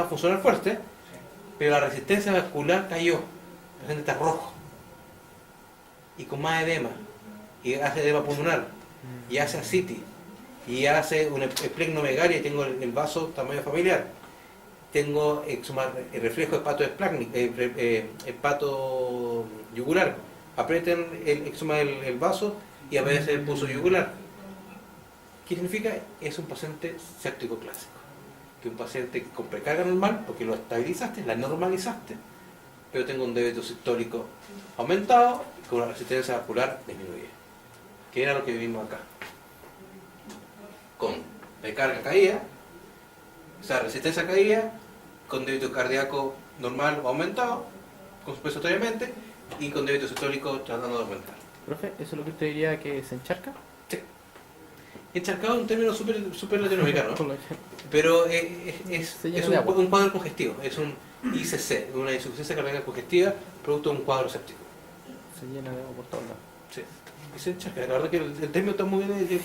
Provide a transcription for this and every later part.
funcionar fuerte, pero la resistencia vascular cayó, el paciente está rojo, y con más edema, y hace edema pulmonar, y hace ascitis, y hace una esplenomegalia, y tengo el vaso tamaño familiar, tengo el reflejo hepato yugular, aprieten el vaso y aparece el pulso yugular. ¿Qué significa? Es un paciente séptico clásico, que un paciente con precarga normal, porque lo estabilizaste, la normalizaste, pero tengo un débito sistólico aumentado con una resistencia vascular disminuida, que era lo que vivimos acá, con precarga caída, o sea, resistencia caída, con débito cardíaco normal o aumentado, compensatoriamente, y con débito sistólico tratando de aumentar. Profe, ¿eso es lo que usted diría que se encharca? Sí. Encharcado es un término súper latinoamericano, ¿no? Pero es un cuadro congestivo, es un ICC, una insuficiencia cardíaca congestiva, producto de un cuadro séptico. Se llena de agua por todos lados. Sí, y se encharca. La verdad que el término está muy bien,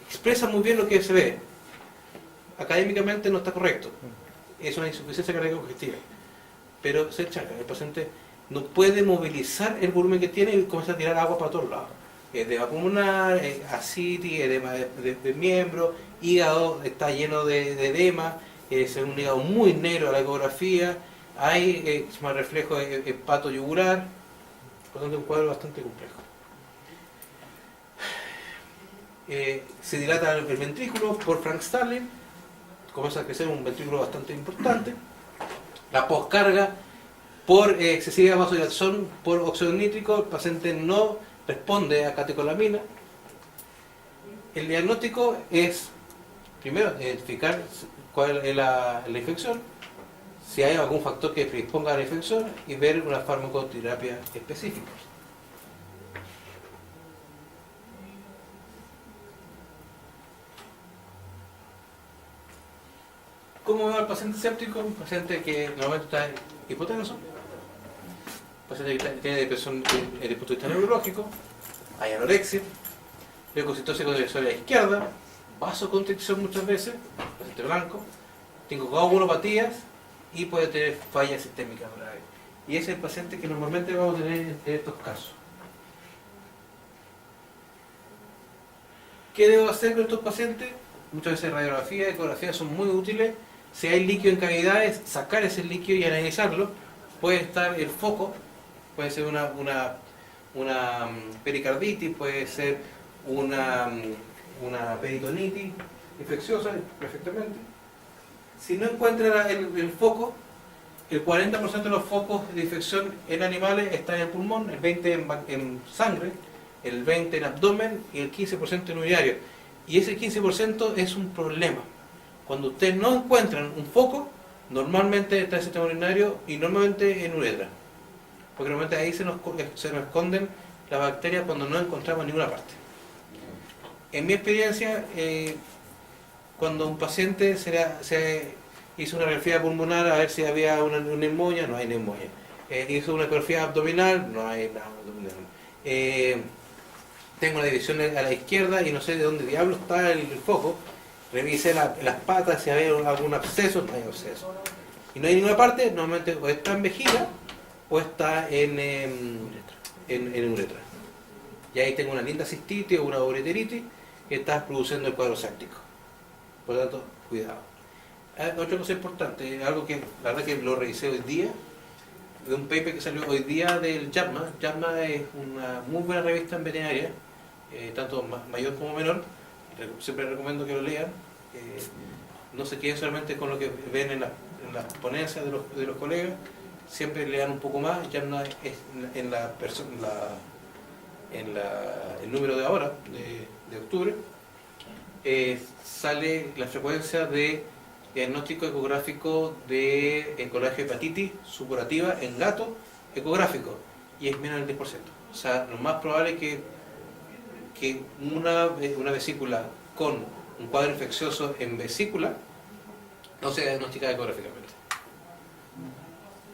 expresa muy bien lo que se ve. Académicamente no está correcto. Es una insuficiencia cardíaca congestiva. Pero se encharca. El paciente no puede movilizar el volumen que tiene y comienza a tirar agua para todos lados. Edema pulmonar, ascitis, edema de miembro, hígado está lleno de edema, es un hígado muy negro a la ecografía, hay reflejo hepato yugular, por lo tanto un cuadro bastante complejo. Se dilata el ventrículo por Frank Starling, comienza a crecer un ventrículo bastante importante. La poscarga por excesiva vasodilatación por óxido nítrico, el paciente no responde a catecolamina. El diagnóstico es, primero, identificar cuál es la infección, si hay algún factor que predisponga a la infección y ver una farmacoterapia específica. ¿Cómo va el paciente séptico? Un paciente que normalmente está hipotenso, paciente que tiene depresión desde el punto de vista neurológico, hay anorexia, leucocitosis con dirección a la izquierda, vasoconstricción muchas veces, paciente blanco, tengo coagulopatías y puede tener falla sistémica grave. Y ese es el paciente que normalmente vamos a tener en estos casos. ¿Qué debo hacer con estos pacientes? Muchas veces radiografía y ecografía son muy útiles. Si hay líquido en cavidades, sacar ese líquido y analizarlo. Puede estar el foco, puede ser una pericarditis, puede ser una peritonitis infecciosa, perfectamente. Si no encuentra el foco, el 40% de los focos de infección en animales está en el pulmón, el 20% en sangre, el 20% en abdomen y el 15% en urinario. Y ese 15% es un problema. Cuando ustedes no encuentran un foco, normalmente está en el sistema urinario y normalmente en uretra. Porque normalmente ahí se nos esconden las bacterias cuando no encontramos en ninguna parte. En mi experiencia, cuando un paciente se hizo una radiografía pulmonar a ver si había una neumonía, no hay neumonía. Hizo una ecografía abdominal, no hay nada abdominal. Tengo una división a la izquierda y no sé de dónde diablo está el foco. Revisé las patas si había algún absceso, no hay absceso. Y no hay ninguna parte, normalmente o está en vejiga o está en uretra. Y ahí tengo una linda cistitis o una ureteritis que está produciendo el cuadro séptico. Por lo tanto, cuidado. Otra cosa importante, algo que la verdad que lo revisé hoy día, de un paper que salió hoy día del JAMA. JAMA es una muy buena revista en veterinaria, tanto mayor como menor. Siempre recomiendo que lo lean. No se queden solamente con lo que ven en las ponencias de los colegas, siempre lean un poco más. JAMA es el número de ahora, de octubre, sale la frecuencia de diagnóstico ecográfico de colegio de hepatitis supurativa en gato ecográfico, y es menos del 10%. O sea, lo más probable es que una vesícula con un cuadro infeccioso en vesícula no sea diagnosticada ecográficamente.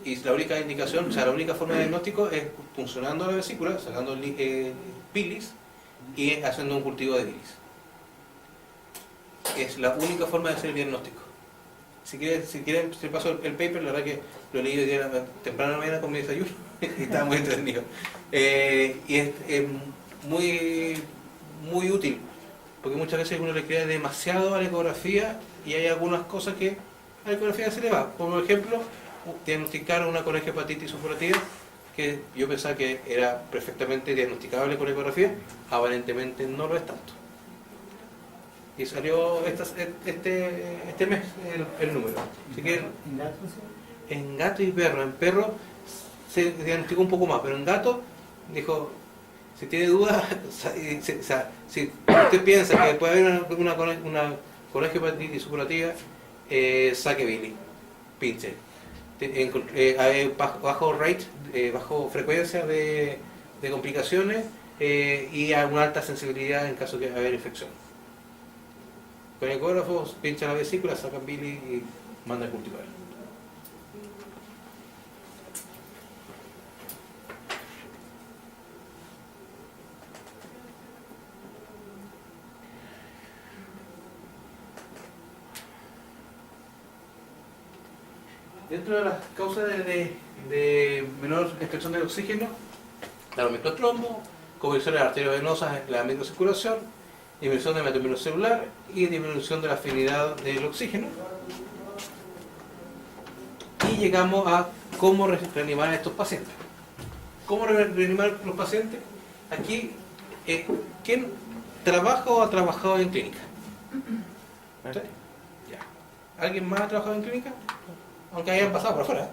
Y la única indicación, o sea, la única forma de diagnóstico es puncionando la vesícula, sacando bilis y haciendo un cultivo de bilis. Es la única forma de hacer el diagnóstico. si quieren, se paso el paper, la verdad que lo leí hoy día temprano en la mañana con mi desayuno y estaba muy entretenido. Y es muy, muy útil, porque muchas veces uno le crea demasiado a la ecografía y hay algunas cosas que a la ecografía se le va. Por ejemplo, diagnosticar una hepatitis supurativa, que yo pensaba que era perfectamente diagnosticable con ecografía, aparentemente no lo es tanto. Y salió este mes el número. Así que en gato y perro, en perro se diagnosticó un poco más, pero en gato dijo, si tiene dudas, si usted piensa que puede haber una hepatitis supurativa, saque Billy, pinche. Hay bajo rate, bajo frecuencia de complicaciones y una alta sensibilidad en caso de haber infección. Con ecógrafos pinchan la vesícula, sacan Billy y mandan a cultivar. Dentro de las causas de menor extracción de oxígeno, la microtrombo, convulsiones arteriovenosas en la microcirculación, disminución de metabolismo celular y disminución de la afinidad del oxígeno. Y llegamos a cómo reanimar a estos pacientes. ¿Cómo reanimar a los pacientes? Aquí, ¿quién trabaja o ha trabajado en clínica? ¿Sí? Ya. ¿Alguien más ha trabajado en clínica? Aunque hayan pasado por afuera.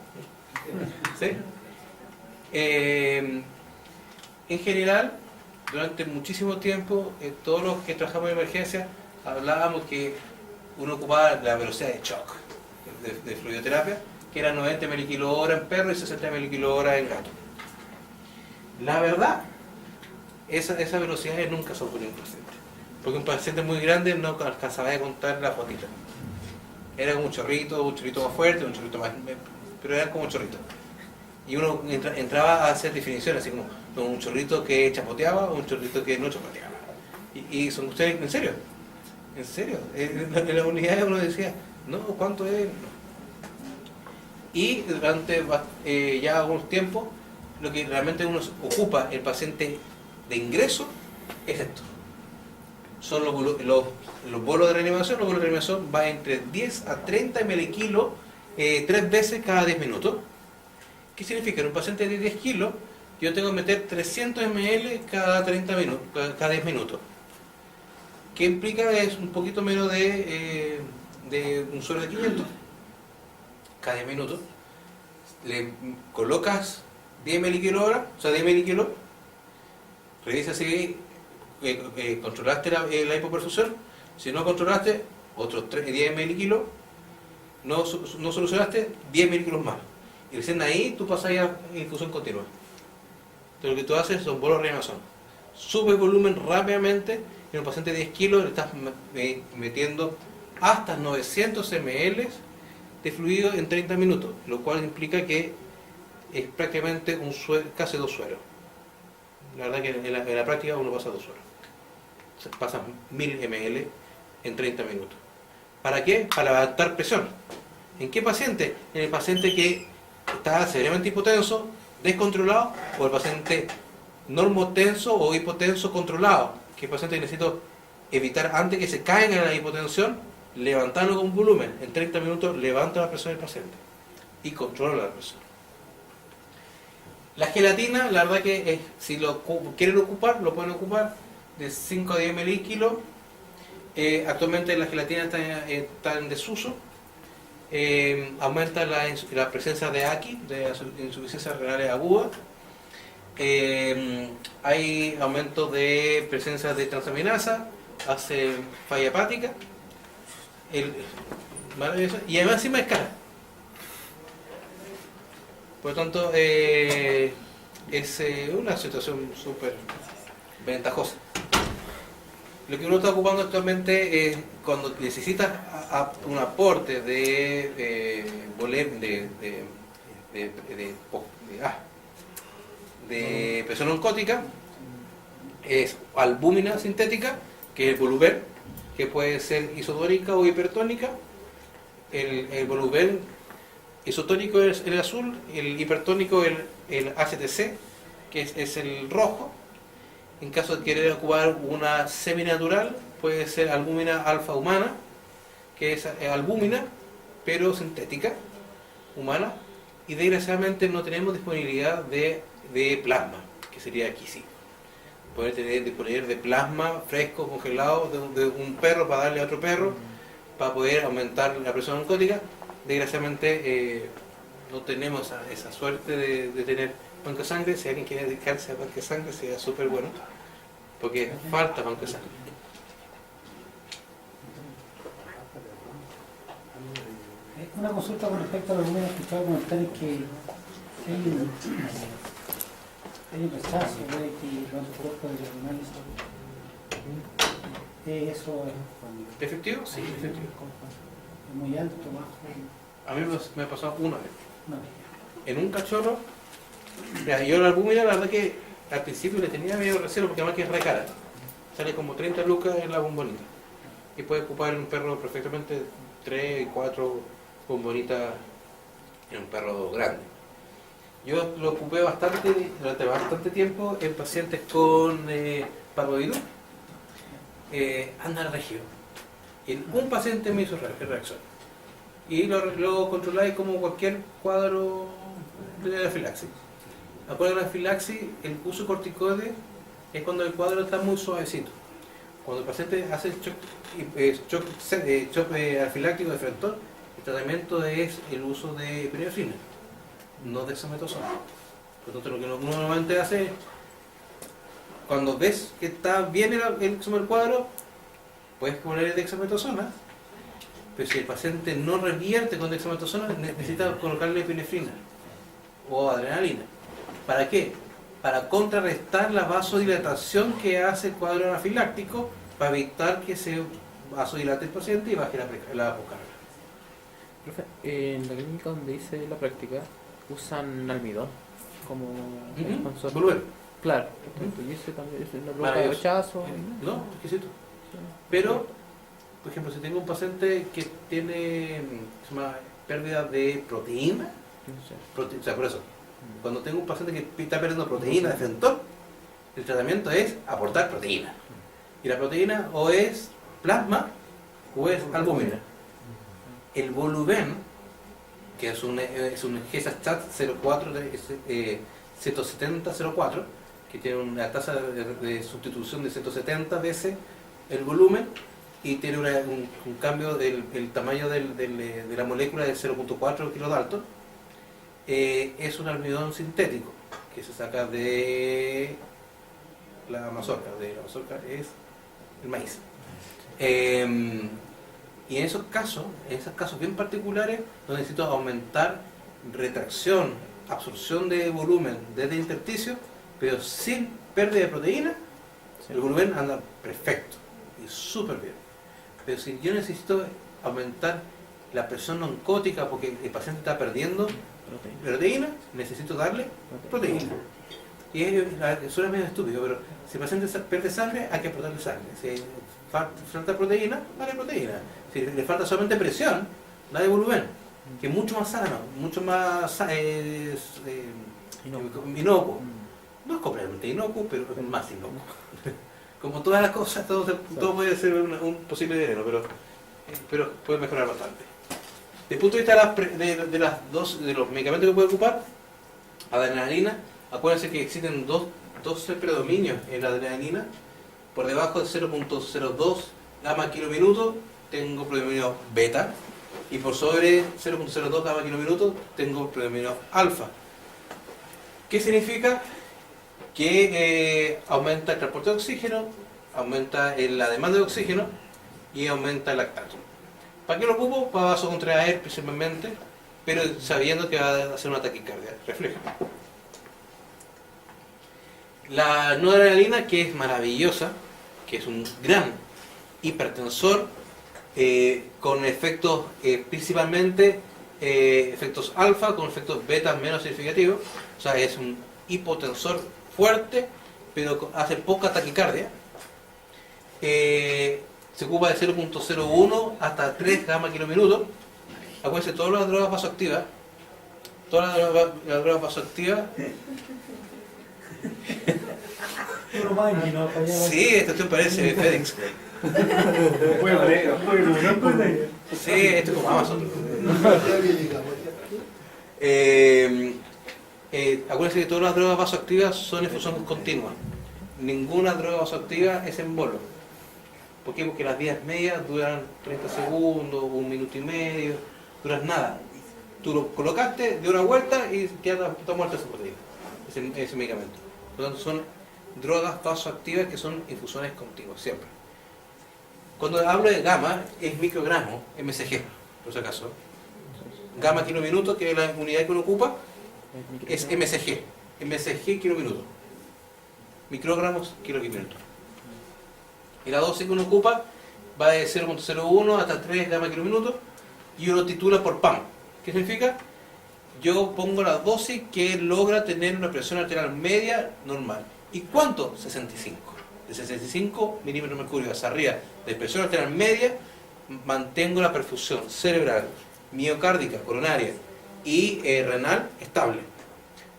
¿Sí? En general, durante muchísimo tiempo, todos los que trabajamos en emergencia hablábamos que uno ocupaba la velocidad de shock de fluidoterapia, que era 90 mkh en perro y 60 mkh en gato. La verdad, esas velocidades nunca son para un paciente, porque un paciente muy grande no alcanzaba a contar la fotita. Era como un chorrito más fuerte, un chorrito más, pero era como un chorrito. Y uno entraba a hacer definiciones, así como un chorrito que chapoteaba o un chorrito que no chapoteaba. Y son ustedes, ¿en serio? ¿En serio? En las unidades uno decía, no, ¿cuánto es? Y durante ya algunos tiempos, lo que realmente uno ocupa el paciente de ingreso es esto. Son los bolos de reanimación. Los bolos de reanimación van entre 10 a 30 ml 3 veces cada 10 minutos. ¿Qué significa? En un paciente de 10 kilos, yo tengo que meter 300 ml cada 30 minutos, cada 10 minutos. ¿Qué implica? Es un poquito menos de un suero de 500 cada 10 minutos. Le colocas 10 ml hora, o sea 10 ml, revisa si controlaste la hipoperfusión. Si no controlaste, otros 10 ml, no solucionaste, 10 ml más. Y recién ahí tú pasas a infusión continua. Entonces lo que tú haces son bolos de reanimación. Sube volumen rápidamente. En un paciente de 10 kilos le estás metiendo hasta 900 ml de fluido en 30 minutos, lo cual implica que es prácticamente casi 2 sueros. La verdad que en la práctica uno pasa 2 sueros. Pasan 1000 ml en 30 minutos. ¿Para qué? Para levantar presión. ¿En qué paciente? En el paciente que está severamente hipotenso, descontrolado, o el paciente normotenso o hipotenso controlado, que el paciente necesito evitar antes que se caiga en la hipotensión, levantarlo con volumen. En 30 minutos levanta la presión del paciente y controla la presión. La gelatina, la verdad que si lo quieren ocupar, lo pueden ocupar de 5 a 10 ml. Actualmente la gelatina está en desuso. Aumenta la presencia de AKI, de insuficiencia renal aguda. Hay aumento de presencia de transaminasa, hace falla hepática. Y además encima es cara. Por lo tanto, es una situación súper ventajosa. Lo que uno está ocupando actualmente es cuando necesitas un aporte de presión oncótica, es albúmina sintética, que es el Voluver, que puede ser isodórica o hipertónica, el volumen isotónico es el azul, el hipertónico el HTC, que es el rojo. En caso de querer ocupar una seminatural, puede ser albúmina alfa humana, que es albúmina, pero sintética, humana, y desgraciadamente no tenemos disponibilidad de plasma, que sería aquí sí. Poder disponer de plasma fresco, congelado, de un perro para darle a otro perro, para poder aumentar la presión oncótica. Desgraciadamente no tenemos esa suerte de tener banco de sangre. Si alguien quiere dedicarse a banco de sangre sería súper bueno, porque falta banco de sangre. Una consulta con respecto a lo que me he escuchado comentar es que hay un rechazo de que los anticuerpos de los animales eso ¿Efectivo? Sí, efectivo. es muy alto, bajo. A mí me pasó una vez. No. En un cachorro, mira, yo la albúmina, la verdad que al principio le tenía medio recelo porque además que es re cara. Sale como 30 lucas en la bombonita. Y puede ocupar un perro perfectamente 3, 4 bombonitas en un perro grande. Yo lo ocupé durante bastante tiempo en pacientes con parvovirus, anda regio. En un paciente me hizo reacción. Y lo controláis como cualquier cuadro de anafilaxis. Acuérdense de la anafilaxis, el uso de corticoides es cuando el cuadro está muy suavecito. Cuando el paciente hace el shock anafiláctico de frentón, el tratamiento es el uso de epinefrina, no dexametasona. Por lo tanto, lo que uno normalmente hace, cuando ves que está bien el cuadro, puedes poner dexametasona, pero si el paciente no revierte con dexametasona, necesita colocarle epinefrina o adrenalina. ¿Para qué? Para contrarrestar la vasodilatación que hace el cuadro anafiláctico, para evitar que se vasodilate el paciente y baje la poscarga. Profe, en la clínica donde hice la práctica usan almidón como sponsor. Volumen. Claro, y ese también es una provoca Maravilloso. rechazo. No, exquisito. Pero, por ejemplo, si tengo un paciente que tiene se llama, pérdida de proteína, No sé. o sea, por eso, cuando tengo un paciente que está perdiendo proteína de frentón, el tratamiento es aportar proteína. Y la proteína o es plasma o es albúmina. El volumen, que es un GESACHAT 04 17004, que tiene una tasa de sustitución de 170 veces el volumen y tiene un cambio del tamaño de la molécula de 0.4 kilodalton, es un almidón sintético que se saca de la mazorca. La mazorca es el maíz. Y en esos casos bien particulares, donde necesito aumentar retracción, absorción de volumen desde el intersticio, pero sin pérdida de proteína, el volumen anda perfecto y súper bien. Pero si yo necesito aumentar la presión oncótica porque el paciente está perdiendo proteína, necesito darle proteína. Y suena medio estúpido, pero si el paciente pierde sangre, hay que aportarle sangre. Si falta proteína, dale proteína. Si le falta solamente presión, dale volumen, que es mucho más sano, mucho más inocuo. No es completamente inocuo, pero es más inocuo. Como todas las cosas, todo puede ser un posible veneno, pero puede mejorar bastante. Desde el punto de vista de los medicamentos que puede ocupar, adrenalina, acuérdense que existen dos predominios en la adrenalina. Por debajo de 0.02 gamma kilominuto tengo predominio beta, y por sobre 0.02 gamma kilominuto tengo predominio alfa. ¿Qué significa? Que aumenta el transporte de oxígeno, aumenta la demanda de oxígeno y aumenta el lactato. ¿Para qué lo ocupo? Para vasocontraer principalmente, pero sabiendo que va a hacer una taquicardia refleja. La noradrenalina, que es maravillosa, que es un gran hipertensor, con efectos principalmente efectos alfa, con efectos beta menos significativos, o sea, es un hipotensor fuerte, pero hace poca taquicardia. Se ocupa de 0.01 hasta 3 gamma kilominutos, acuérdense, todas las drogas vasoactivas, las drogas vasoactivas, Puro mangi, ¿no? Para allá, sí, esto te parece FedEx. Sí, esto es como Amazon. Acuérdense que todas las drogas vasoactivas son infusión continua. Ninguna droga vasoactiva es en bolo. ¿Por qué? Porque las vías medias duran 30 segundos, 1 minuto y medio, duran nada. Tú lo colocaste, dio una vuelta y ya está muerto ese medicamento. Por lo tanto, son drogas vasoactivas que son infusiones continuas, siempre. Cuando hablo de gamma, es microgramo, MSG, por si acaso. Gamma kilominuto, que es la unidad que uno ocupa, es MSG. MSG kilominuto. Microgramos kilominuto. Y la dosis que uno ocupa va de 0.01 hasta 3 gamma kilominuto y uno titula por PAM. ¿Qué significa? Yo pongo la dosis que logra tener una presión arterial media normal. ¿Y cuánto? 65. De 65 milímetros de mercurio hacia arriba de presión arterial media, mantengo la perfusión cerebral, miocárdica, coronaria y renal estable.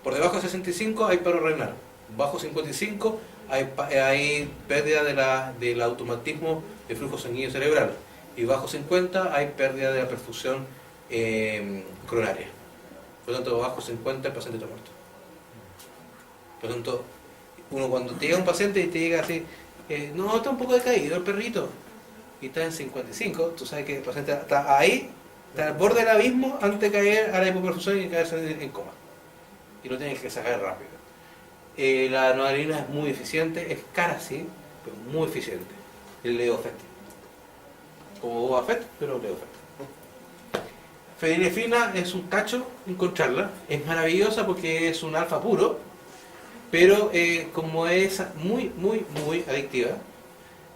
Por debajo de 65 hay paro renal. Bajo 55 hay pérdida del automatismo de flujo sanguíneo cerebral. Y bajo 50 hay pérdida de la perfusión coronaria. Por lo tanto, bajo 50 el paciente está muerto. Por lo tanto, uno cuando te llega un paciente y te llega así, no, está un poco decaído el perrito, y está en 55, tú sabes que el paciente está ahí, está al borde del abismo antes de caer a la hipoperfusión y caerse en coma. Y lo tienes que sacar rápido. La noradrenalina es muy eficiente, es cara sí, pero muy eficiente. El Leofet. Como Boba Fett, pero Leofet. Fenilefrina es un cacho encontrarla, es maravillosa porque es un alfa puro, pero como es muy adictiva,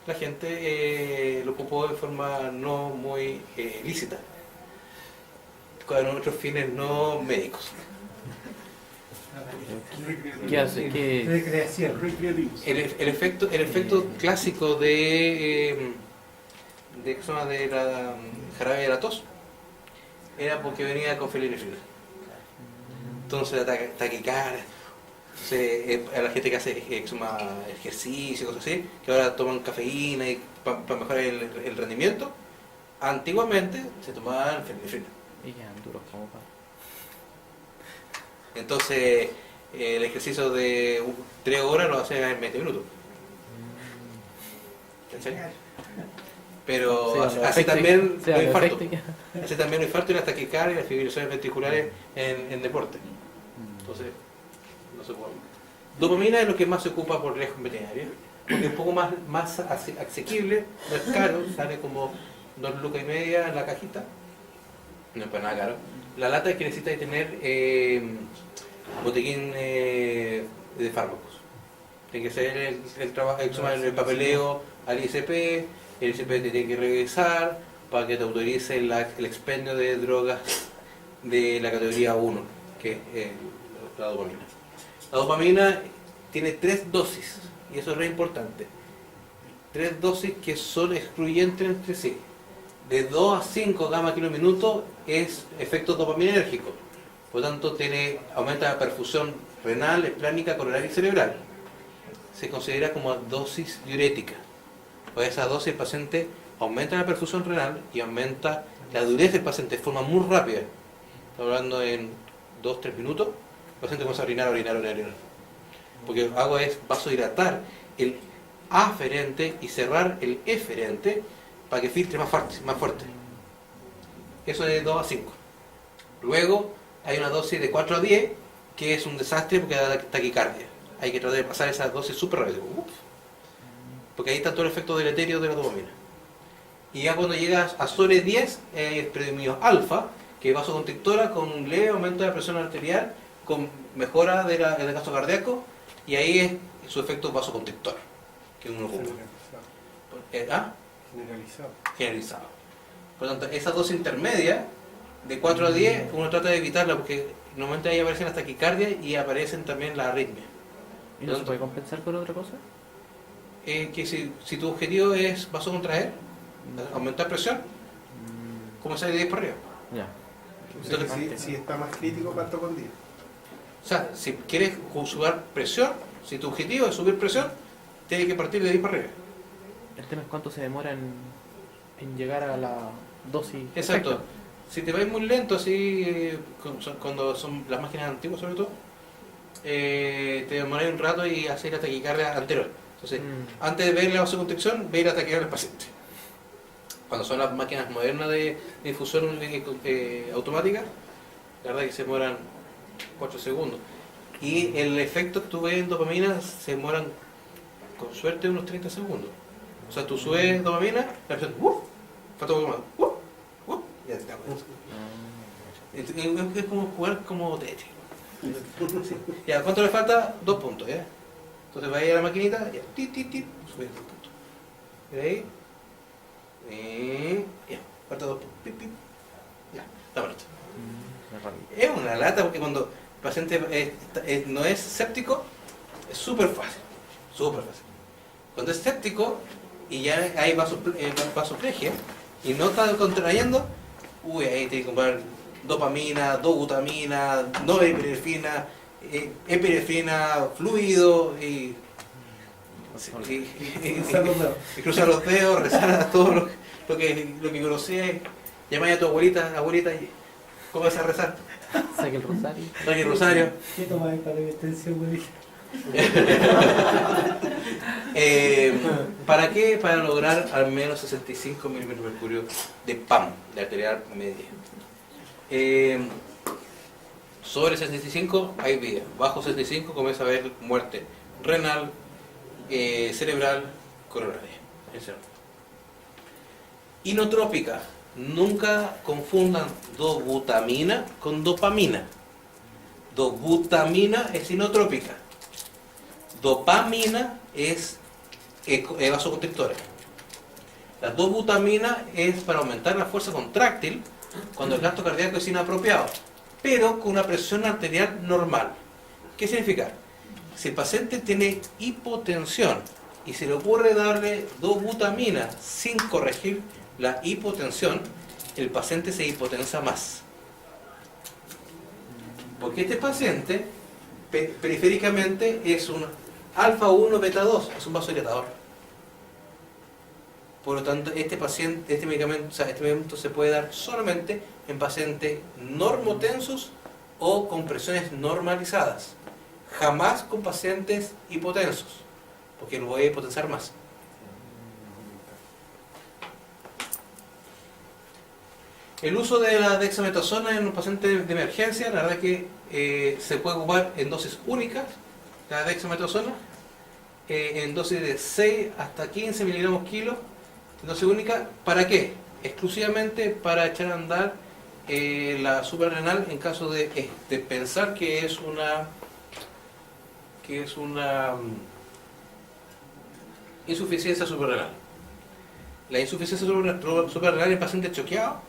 la gente lo ocupó de forma no muy lícita, con otros fines no médicos. ¿Qué hace? ¿Qué? Recreación. El efecto clásico de la jarabe de la tos era porque venía con fenilefrina. Entonces la taquicardia, a la gente que hace ejercicio, cosas así, que ahora toman cafeína y para mejorar el rendimiento, antiguamente se tomaban fenilefrina. Y quedan duros como para... Entonces el ejercicio de 3 horas lo hacen en 20 minutos. ¿Cachai? Pero hace también los infartos. Hace también los infartos y las taquicardias y las fibrilaciones ventriculares en deporte. Entonces, no se puede. Dopamina es lo que más se ocupa por riesgo veterinario, porque es un poco más asequible, no es caro, sale como 2,5 lucas en la cajita, no es para nada caro. La lata es que necesita tener botiquín de fármacos. Tiene que ser el papeleo al ICP, el ICP te tiene que regresar para que te autorice el expendio de drogas de la categoría 1, que es la dopamina. La dopamina tiene 3 dosis, y eso es re importante. 3 dosis que son excluyentes entre sí. De 2 a 5 gamma kilominuto es efecto dopaminérgico. Por lo tanto, aumenta la perfusión renal, esplánica, coronaria y cerebral. Se considera como dosis diurética. Por esa dosis el paciente aumenta la perfusión renal y aumenta la dureza del paciente de forma muy rápida. Estamos hablando en 2-3 minutos, el paciente comienza a orinar. Porque lo que hago es vasodilatar el aferente y cerrar el eferente para que filtre más fuerte. Eso es de 2 a 5. Luego hay una dosis de 4 a 10 que es un desastre porque da taquicardia. Hay que tratar de pasar esa dosis súper rápido. Porque ahí está todo el efecto deleterio de la dopamina. Y ya cuando llegas a sobre 10, el predominio alfa, que es vasoconstrictora con un leve aumento de la presión arterial, con mejora del gasto cardíaco, y ahí es su efecto vasoconstrictor, que uno ocupa. Generalizado. Por lo tanto, esa dosis intermedia, de 4 a 10, uno trata de evitarla porque normalmente ahí aparecen las taquicardias y aparecen también las arritmias. ¿Y no se puede compensar con otra cosa? Que si tu objetivo es vasocontraer, aumentar presión, comenzar de 10 para arriba. Ya. O sea, que si está más crítico, parto con 10. O sea, si quieres subir presión, si tu objetivo es subir presión, tienes que partir de 10 para arriba. El tema es cuánto se demora en llegar a la dosis. Exacto. exacta. Si te vas muy lento, así, cuando son las máquinas antiguas sobre todo, te demoras un rato y haces la taquicardia anterior. Entonces, antes de ver la vasoconstricción, ve la taquicardia del paciente. Cuando son las máquinas modernas de infusión automática, la verdad es que se demoran 4 segundos. Y el efecto que tú ves en dopamina se demoran, con suerte, unos 30 segundos. O sea, tú subes dopamina, la persona, falta un poco más, ya está. Es como jugar como Tetris. Sí. Ya, ¿cuánto le falta? 2 puntos, ¿ya? Entonces va a ir a la maquinita, ya, sube 2 puntos. Y de ahí, ya, falta 2 puntos, ya, está muerto. Es una lata porque cuando el paciente no es séptico, es súper fácil, súper fácil. Cuando es séptico y ya hay vasoplegia y no está contrayendo, ahí tiene que comprar dopamina, dobutamina, norepinefrina, epinefrina, fluido y cruzar los dedos, rezar a todo lo que conocía, llamar a tu abuelita, y comienza a rezar. Saque el rosario. Saque el rosario. ¿Qué tomáis para la extensión, güey? ¿Para qué? Para lograr al menos 65 milímetros de mercurio de PAM, de arterial media. Sobre 65 hay vida. Bajo 65 comienza a haber muerte renal, cerebral, coronaria. Inotrópica. Nunca confundan dobutamina con dopamina. Dobutamina es inotrópica. Dopamina es vasoconstrictora. La dobutamina es para aumentar la fuerza contráctil cuando el gasto cardíaco es inapropiado, pero con una presión arterial normal. ¿Qué significa? Si el paciente tiene hipotensión y se le ocurre darle dobutamina sin corregir la hipotensión, el paciente se hipotensa más. Porque este paciente periféricamente es un alfa 1 beta 2, es un vasodilatador. Por lo tanto, este medicamento se puede dar solamente en pacientes normotensos o con presiones normalizadas. Jamás con pacientes hipotensos, porque lo voy a hipotensar más. El uso de la dexametasona en un paciente de emergencia, la verdad es que se puede ocupar en dosis únicas, la dexametasona, en dosis de 6 hasta 15 miligramos kilo, dosis única. ¿Para qué? Exclusivamente para echar a andar la suprarrenal en caso de pensar que es una insuficiencia suprarrenal. La insuficiencia suprarrenal en pacientes choqueados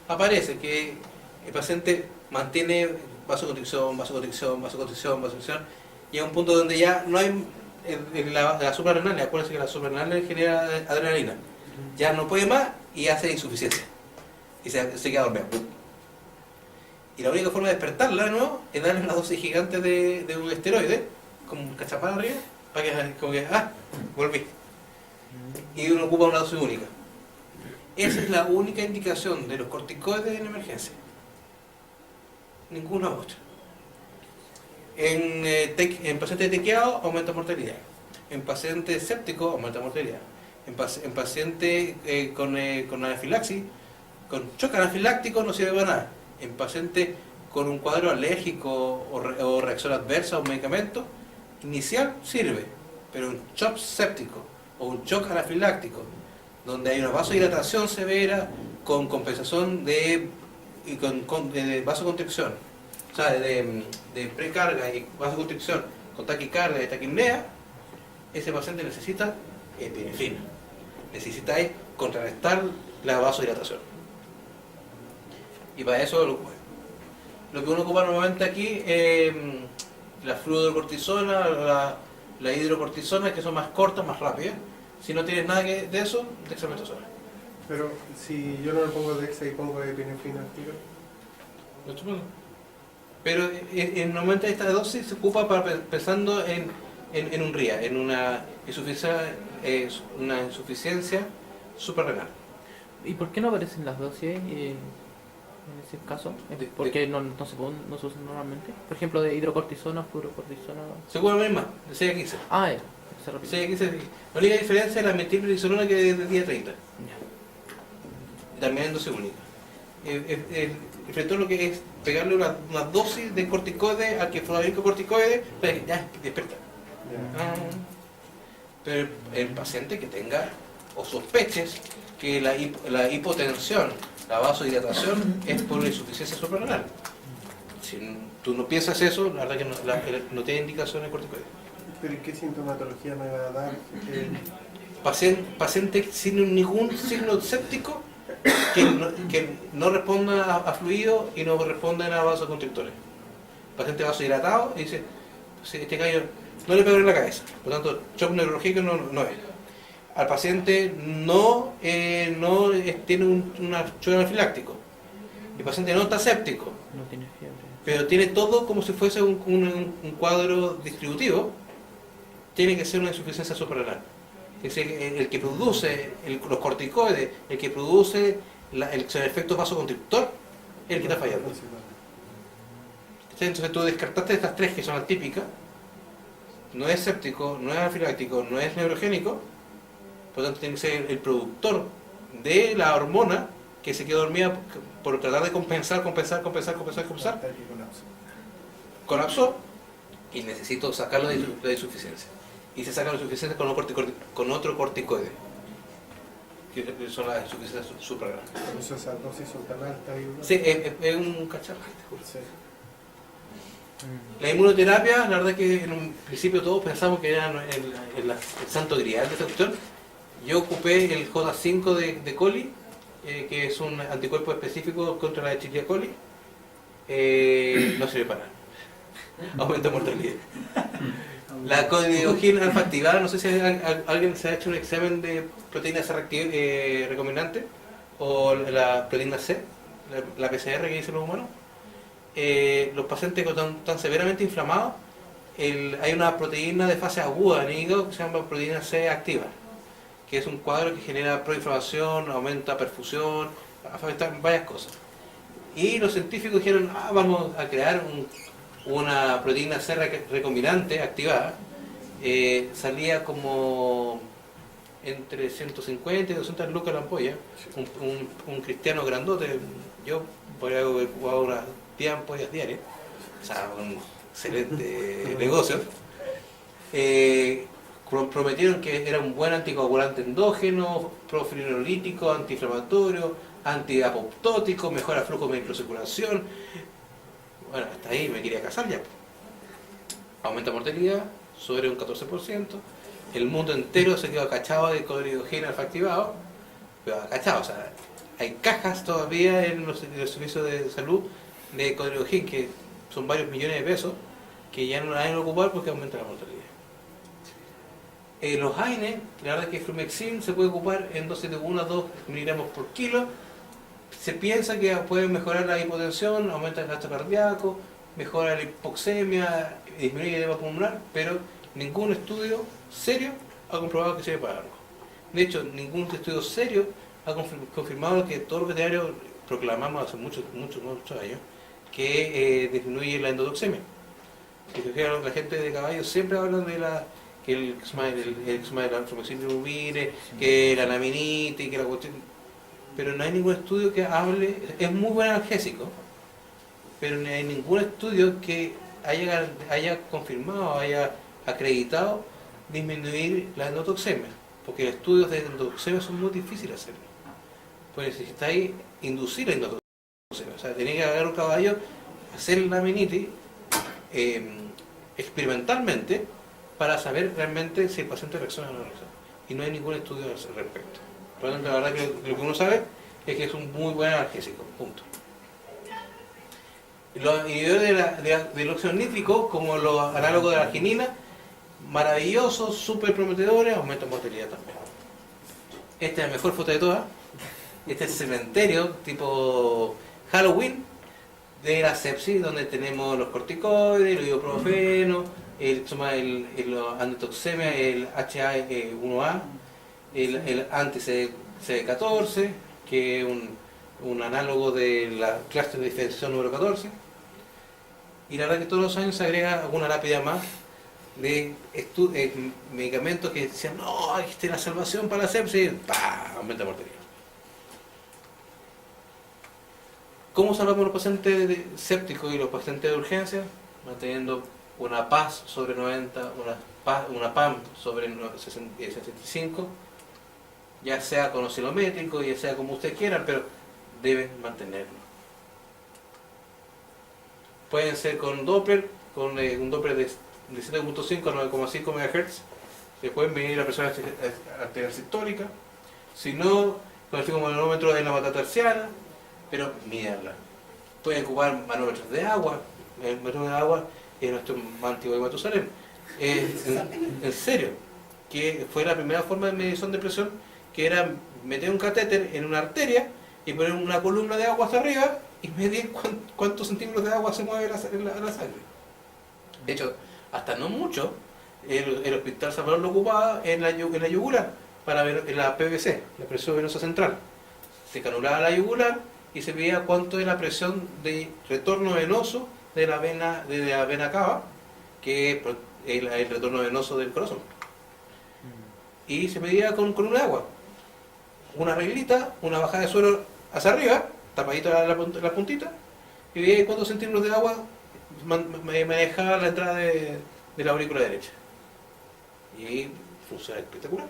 aparece que el paciente mantiene vasoconstricción, y a un punto donde ya no hay la suprarrenal. Acuérdense que la suprarrenal genera adrenalina, ya no puede más y hace insuficiencia y se queda dormido. Y la única forma de despertarla de nuevo es darle una dosis gigante de un esteroide, como un cachapán arriba, para que como que, volví. Y uno ocupa una dosis única. Esa es la única indicación de los corticoides en emergencia. Ninguna otra. En pacientes tequiados aumenta mortalidad. En pacientes sépticos aumenta mortalidad. En pacientes con anafilaxis, con shock anafiláctico no sirve para nada. En pacientes con un cuadro alérgico o reacción adversa a un medicamento inicial sirve, pero un shock séptico o un shock anafiláctico, donde hay una vasodilatación severa con compensación de vasoconstricción, o sea, de precarga y vasoconstricción con taquicardia y taquipnea, ese paciente necesita epinefrina. Necesitáis contrarrestar la vasodilatación. Y para eso lo que uno ocupa normalmente aquí es la fluorocortisona, la hidrocortisona, que son más cortas, más rápidas. Si no tienes nada de eso, dexametasona. Pero si yo no le pongo dexa y pongo epinefrina al tiro. 8 semanas. Pero normalmente esta dosis se ocupa pensando en un RIA, en una insuficiencia suprarrenal. ¿Y por qué no aparecen las dosis en ese caso? ¿Por qué no se usan normalmente? Por ejemplo, de hidrocortisona, fluorocortisona. Seguro la misma, de 6 a 15. Ah, ya. Se repite. 6 a 15. La única diferencia es la metilprednisolona que es de día 30. Ya. Y también en dosis única. Enfrentó lo que es pegarle una dosis de corticoide al que fue el corticoide, para que ya despierta. Ya. Pero el paciente que tenga o sospeches que la hipotensión, la vasodilatación es por una insuficiencia suprarrenal. Si tú no piensas eso, la verdad que no tiene indicación el corticoide. ¿Pero qué sintomatología me va a dar? Paciente sin ningún signo séptico que no responda a fluido y no respondan a vasoconstrictores. Paciente vasodilatado y dice, pues, este gallo no le pegó en la cabeza, por lo tanto, shock neurológico no es. Al paciente tiene un shock anafiláctico. El paciente no está séptico, No tiene fiebre. pero tiene todo como si fuese un cuadro distributivo. Tiene que ser una insuficiencia suprarrenal. Es decir, el que produce los corticoides, el que produce el efecto vasoconstrictor, es el que está fallando. Entonces tú descartaste estas tres que son atípicas. No es séptico, no es anafiláctico, no es neurogénico. Por lo tanto, tiene que ser el productor de la hormona que se quedó dormida por tratar de compensar. Colapsó y necesito sacarlo de la insuficiencia. Y se saca la insuficiencia con otro corticoide, que son las insuficiencias suprarrenales. Por eso esas dosis son tan altas. Sí, es un cacharro. Sí. La inmunoterapia, la verdad que en un principio todos pensamos que era el santo grial de esta cuestión. Yo ocupé el J5 de coli, que es un anticuerpo específico contra la Escherichia coli. No sirve para nada. Aumenta mortalidad. La codiogina alfa activada, no sé si alguien se ha hecho un examen de proteína C recombinante o la proteína C, la PCR que dicen los humanos. Los pacientes que están severamente inflamados, hay una proteína de fase aguda en el hígado que se llama proteína C activa, que es un cuadro que genera proinflamación, aumenta perfusión, afecta varias cosas. Y los científicos dijeron, vamos a crear una proteína C recombinante activada. Salía como entre 150 y 200 lucas la ampolla. Un cristiano grandote, yo podría haber jugado unas 10 ampollas diarias, o sea, un excelente negocio. Prometieron que era un buen anticoagulante endógeno, profilinolítico, antiinflamatorio, antiapoptótico, mejora flujo de microcirculación. Bueno, hasta ahí me quería casar ya. Aumenta mortalidad sobre un 14%. El mundo entero se quedó acachado de clorhidrogeno alfa activado, pero acachado, o sea, hay cajas todavía en los servicios de salud de clorhidrogeno que son varios millones de pesos que ya no la van a ocupar porque aumenta la mortalidad. Los AINE, la verdad es que Flumexin se puede ocupar en dosis de 1 a 2 miligramos por kilo. Se piensa que puede mejorar la hipotensión, aumenta el gasto cardíaco, mejora la hipoxemia, disminuye el edema pulmonar, pero ningún estudio serio ha comprobado que sirve para algo. De hecho, ningún estudio serio ha confirmado que todos los veterinarios proclamamos hace muchos años que disminuye la endotoxemia. La gente de caballo siempre habla de que el eczema de la inflamación de lumine, que la laminitis, que la cuestión, pero no hay ningún estudio que hable, es muy buen analgésico, pero no hay ningún estudio que haya confirmado, haya acreditado disminuir la endotoxemia, porque los estudios de endotoxemia son muy difíciles de hacer. Pues necesitáis inducir la endotoxemia, o sea, tenéis que agarrar un caballo, hacer la laminitis experimentalmente para saber realmente si el paciente reacciona o no reacciona. Y no hay ningún estudio al respecto. Por lo tanto, la verdad que lo que uno sabe es que es un muy buen analgésico, punto. Los inhibidores del óxido nítrico, como los análogos de la arginina, maravillosos, súper prometedores, aumentan mortalidad también. Esta es la mejor foto de todas. Este es el cementerio, tipo Halloween, de la sepsis, donde tenemos los corticoides, el ibuprofeno, el anitoxemia, el HA1A, el anti-CD14, que es un análogo de la clase de diferenciación número 14. Y la verdad que todos los años se agrega alguna lápida más de medicamentos que decían, no, esta es la salvación para la sepsis, ¡pah! Aumenta la mortalidad. ¿Cómo salvamos a los pacientes sépticos y los pacientes de urgencia? Manteniendo una PAS sobre 90, una PAM sobre 65, ya sea con oscilométrico, ya sea como ustedes quieran, pero deben mantenerlo. Pueden ser con Doppler, con un Doppler de 7.5 a 9.5 MHz, se pueden medir la presión arterial sistólica, si no, con el manómetro de la metatarsiana, pero mídanla. Pueden ocupar manómetros de agua, el manómetro de agua es nuestro antiguo de Matusalén. En serio, que fue la primera forma de medición de presión, que era meter un catéter en una arteria y poner una columna de agua hacia arriba y medir cuántos centímetros de agua se mueve la sangre. De hecho, hasta no mucho, el hospital Salvador lo ocupaba en la yugular para ver la PVC, la presión venosa central. Se canulaba la yugular y se veía cuánto es la presión de retorno venoso de la vena cava, que es el retorno venoso del corazón. Y se medía con un agua. Una reglita, una bajada de suero hacia arriba, tapadito la puntita, y veía cuántos centímetros de agua manejaba la entrada de la aurícula derecha. Y funciona espectacular.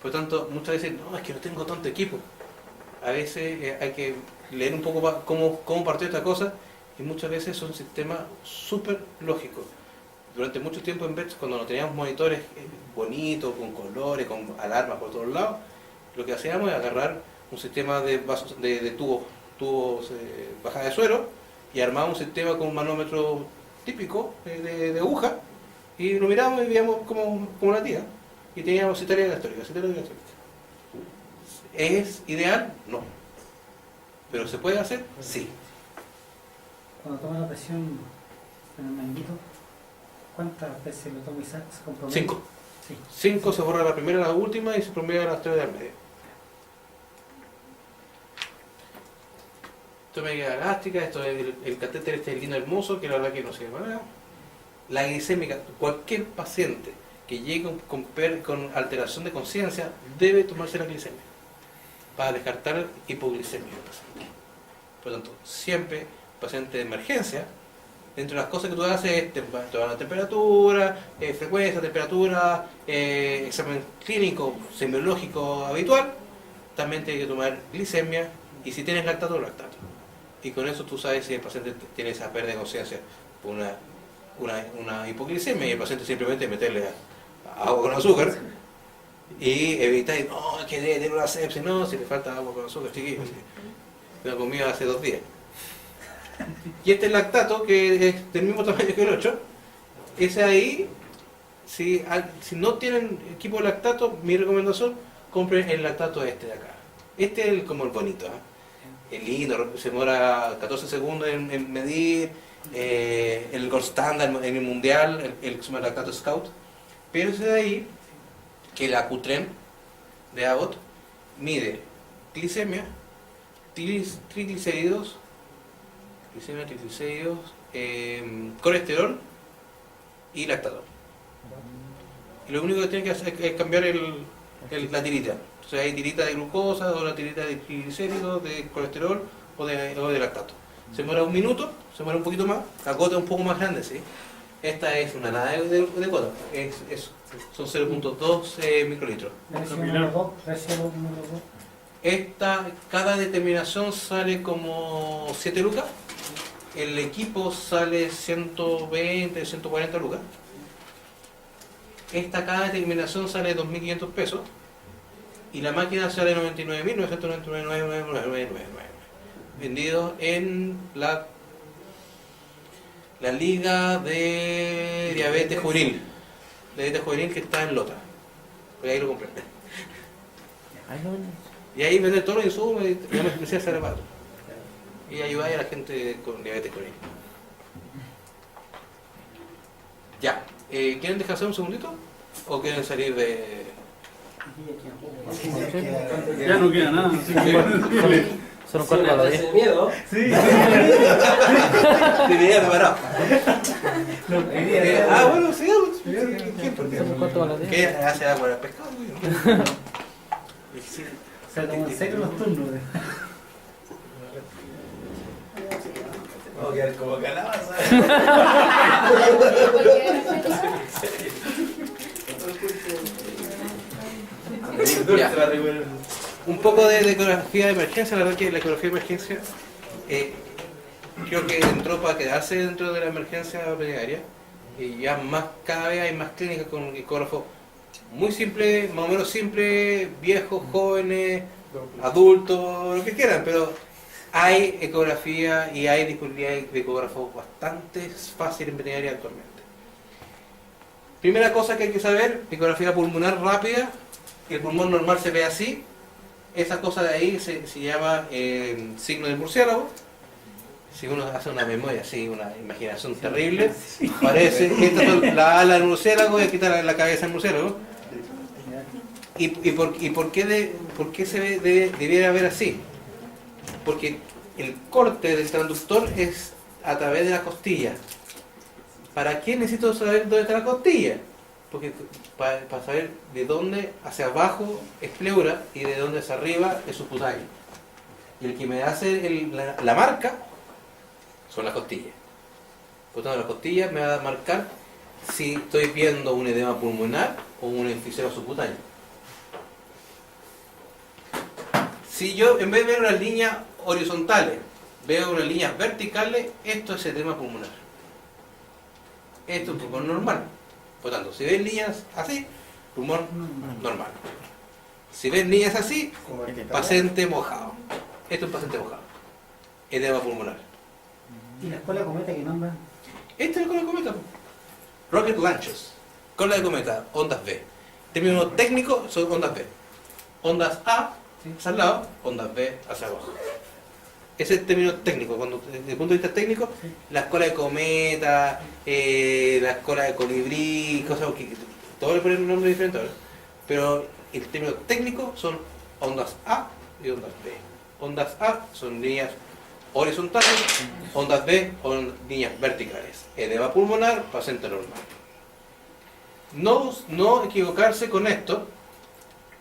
Por lo tanto, muchas veces, no, es que no tengo tanto equipo. A veces hay que leer un poco cómo partió esta cosa, y muchas veces son sistemas súper lógicos. Durante mucho tiempo en BETS, cuando no teníamos monitores bonitos, con colores, con alarmas por todos lados, lo que hacíamos era agarrar un sistema de tubos bajada de suero, y armábamos un sistema con un manómetro típico de aguja, y lo mirábamos y veíamos como la tía, y teníamos citaria diastólica. ¿Es ideal? No. ¿Pero se puede hacer? Sí. Cuando toma la presión en el manguito, ¿cuántas veces lo toma y se compromete? 5. Sí. 5 se borra la primera, la última, y se promedia las 3 del medio. Esto es médica elástica, esto es el catéter este lindo hermoso, que la verdad que no sirve para nada. La glicémica, cualquier paciente que llegue con alteración de conciencia debe tomarse la glicemia para descartar hipoglicemia del paciente. Por lo tanto, siempre paciente de emergencia, dentro de las cosas que tú haces es te van la temperatura, frecuencia, temperatura, examen clínico, semiológico habitual, también tienes que tomar glicemia, y si tienes lactato, lactato. Y con eso tú sabes si el paciente tiene esa pérdida de conciencia por una hipoglicemia, y el paciente simplemente meterle agua con azúcar y evitar, no, es que debe tener una sepsis, no, si le falta agua con azúcar, chiquillo, lo he comido hace 2 días. Y este lactato, que es del mismo tamaño que el 8, ese ahí, si no tienen equipo de lactato, mi recomendación, compren el lactato este de acá. Este es como el bonito, el lindo, se demora 14 segundos en medir, el gold standard en el mundial, el que se llama lactato scout. Pero ese de ahí, que el Acutren de Abbott, mide glicemia, triglicéridos, colesterol y lactato. Y lo único que tiene que hacer es cambiar la tirita. Entonces hay tirita de glucosa, o la tirita de triglicéridos, de colesterol o de lactato. Se demora 1 minuto, se demora un poquito más, la gota es un poco más grande, ¿sí? Esta es una nada de gota, son 0.12 microlitros. Versión Esta, cada determinación sale como 7 lucas, el equipo sale 120, 140 lucas. Esta, cada determinación sale 2.500 pesos, y la máquina sale 99.999.999, vendido en la Liga de Diabetes Juvenil, que está en Lota, porque ahí lo compré. Y ahí venden todos los insumos, y ya me empecé a hacer barato. y ayudáis a la gente con diabetes con ello. Ya, ¿quieren descansar un segundito? ¿O quieren salir de...? Ya no queda nada. Son un cuarto a las 10. miedo. Sí. Te veía preparado. Bueno, sí, Son un cuarto a las 10. ¿Qué hace agua al pescado? Se toman en serio los turnos. Vamos a quedar como calabaza. Ya. Un poco de ecografía de emergencia. La verdad que la ecografía de emergencia creo que entró para quedarse dentro de la emergencia veterinaria, y ya cada vez hay más clínicas con ecógrafos muy simple, más o menos simple, viejos, jóvenes, adultos, lo que quieran, pero hay ecografía y hay disponibilidad de ecógrafos bastante fácil en veterinaria actualmente. Primera cosa que hay que saber: ecografía pulmonar rápida. El pulmón normal se ve así. Esa cosa de ahí se llama signo del murciélago. Si uno hace una memoria así, una imaginación terrible, parece, esta es la ala del murciélago y aquí está la cabeza del murciélago. ¿Y por qué se debiera ver así? Porque el corte del transductor es a través de la costilla. ¿Para qué necesito saber dónde está la costilla? Porque para saber de dónde hacia abajo es pleura y de dónde hacia arriba es subcutáneo. Y el que me hace la marca son las costillas. Por lo tanto, las costillas me van a marcar si estoy viendo un edema pulmonar o un enfisema subcutáneo. Si yo, en vez de ver unas líneas horizontales, veo unas líneas verticales, esto es edema pulmonar. Esto es un pulmón normal. Por lo tanto, si ven líneas así, pulmón normal. Si ven líneas así, paciente mojado. Esto es un paciente mojado. Edema pulmonar. ¿Y la escuela cometa que nombran? Este es el cola de cometa. Rocket launches. Cola de cometa, ondas B. Término técnico son ondas B. Ondas A hacia el lado, ondas B hacia abajo. Ese es el término técnico. Desde el punto de vista técnico, la escuela de cometa, la escuela de colibrí, cosas que todos le ponen un nombre diferente ahora. Pero el término técnico son ondas A y ondas B. Ondas A son líneas horizontales, ondas B son líneas verticales. Edema pulmonar, paciente normal. No equivocarse con esto.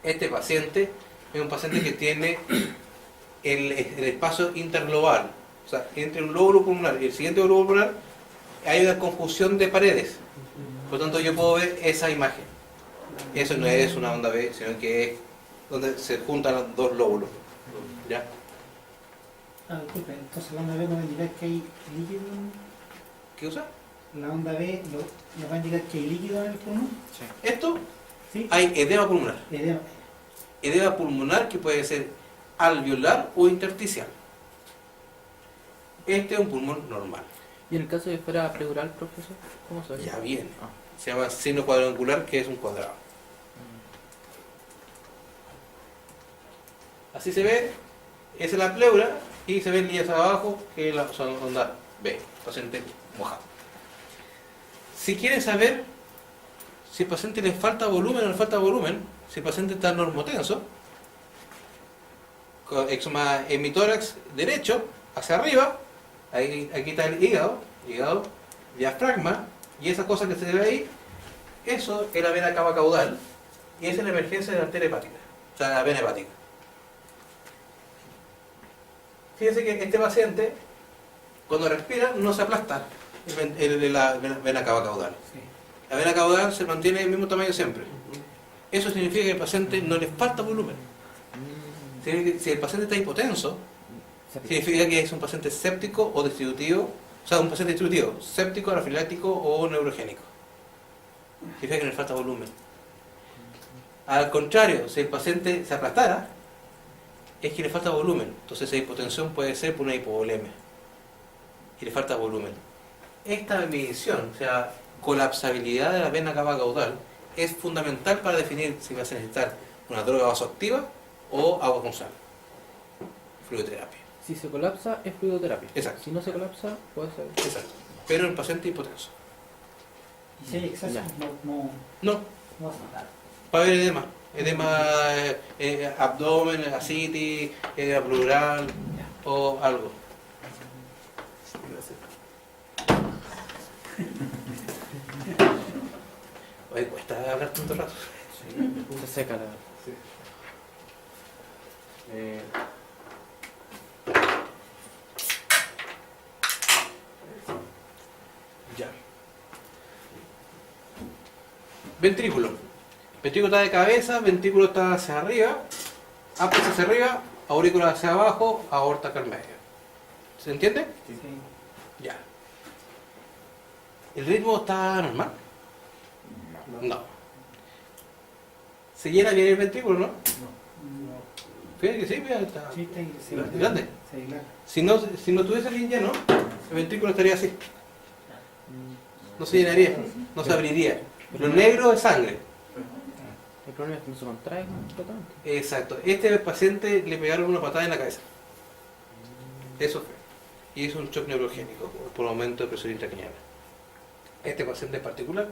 Este paciente es un paciente que tiene el espacio interlobal, o sea, entre un lóbulo pulmonar y el siguiente lóbulo pulmonar hay una confusión de paredes. Por lo tanto, yo puedo ver esa imagen. Eso no es una onda B, sino que es donde se juntan los dos lóbulos. ¿Ya? Disculpe, entonces la onda B nos va a indicar que hay líquido. ¿Qué usa? La onda B nos va a indicar que hay líquido en el pulmón. Esto, Sí. hay edema pulmonar. Edema. Edema pulmonar que puede ser alveolar o intersticial. Este es un pulmón normal. ¿Y en el caso de que fuera pleural, profesor? ¿Cómo se ve? Ya viene. Se llama signo cuadrangular, que es un cuadrado. Así se ve, esa es la pleura, y se ven líneas abajo, que son ondas B, paciente mojado. Si quieren saber si al paciente le falta volumen o no le falta volumen, si el paciente está normotenso, con exoma hemitórax derecho, hacia arriba, aquí está el hígado, diafragma, y esa cosa que se ve ahí, eso es la vena cava caudal, y esa es la emergencia de la arteria hepática, o sea, la vena hepática. Fíjense que este paciente, cuando respira, no se aplasta la vena cava caudal. La vena caudal se mantiene del mismo tamaño siempre. Eso significa que al paciente no le falta volumen. Significa que si el paciente está hipotenso, significa que es un paciente séptico o distributivo, o sea, un paciente distributivo, séptico, anafiláctico o neurogénico. Significa que no le falta volumen. Al contrario, si el paciente se aplastara, es que le falta volumen. Entonces esa hipotensión puede ser por una hipovolemia. Y le falta volumen. Esta medición, o sea, colapsabilidad de la vena cava caudal, es fundamental para definir si vas a necesitar una droga vasoactiva o agua con sal. Fluidoterapia. Si se colapsa, es fluidoterapia. Exacto. Si no se colapsa, puede ser. Exacto. Pero el paciente hipotenso. Y si hay exceso, Ya. no No, va a faltar. va a haber edema. Edema, abdomen, ascitis, edema pleural o algo. Oye, cuesta hablar tanto rato. Se seca la. Ya. Ventrículo. Ventrículo está de cabeza, ventrículo está hacia arriba, ápice hacia arriba, aurícula hacia abajo, aorta acá al medio. ¿Se entiende? Sí. Ya. ¿El ritmo está normal? No. ¿Se llena bien el ventrículo, no? Fíjate que sí, mira, está Sí, sí, grande. se dilata. Si no tuviese bien lleno, el ventrículo estaría así. No se llenaría, no se abriría. Lo negro es sangre. El problema es que no se contrae completamente. Exacto. Este paciente le pegaron una patada en la cabeza. Eso fue. Y es un shock neurogénico por aumento de presión intracraniana. Este paciente en particular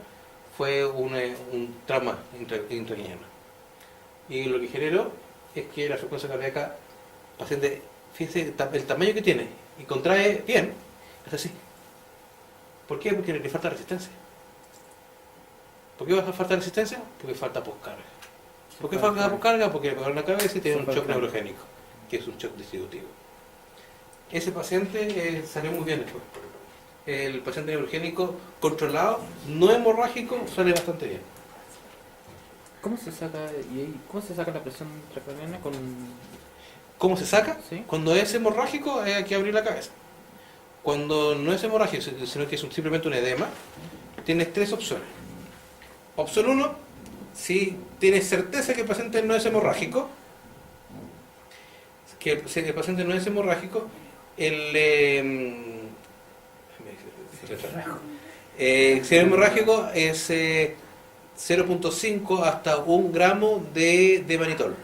fue un trauma intracraniano. Y lo que generó es que la frecuencia cardíaca, paciente, fíjense el tamaño que tiene y contrae bien, es así. ¿Por qué? Porque le falta resistencia. ¿Por qué va a falta resistencia? Porque falta poscarga. ¿Por qué falta poscarga? Porque le pegaron la cabeza y tiene un shock neurogénico, que es un shock distributivo. Ese paciente salió muy bien después. El paciente neurogénico controlado, no hemorrágico, sale bastante bien. ¿Cómo se saca la presión intracraniana con? ¿Cómo se saca? ¿Sí? Cuando es hemorrágico hay que abrir la cabeza. Cuando no es hemorrágico, sino que es simplemente un edema, tienes tres opciones. Opción 1, si tienes certeza que el paciente no es hemorrágico, si el paciente no es hemorrágico, si el hemorrágico es 0.5 hasta 1 gramo de manitol,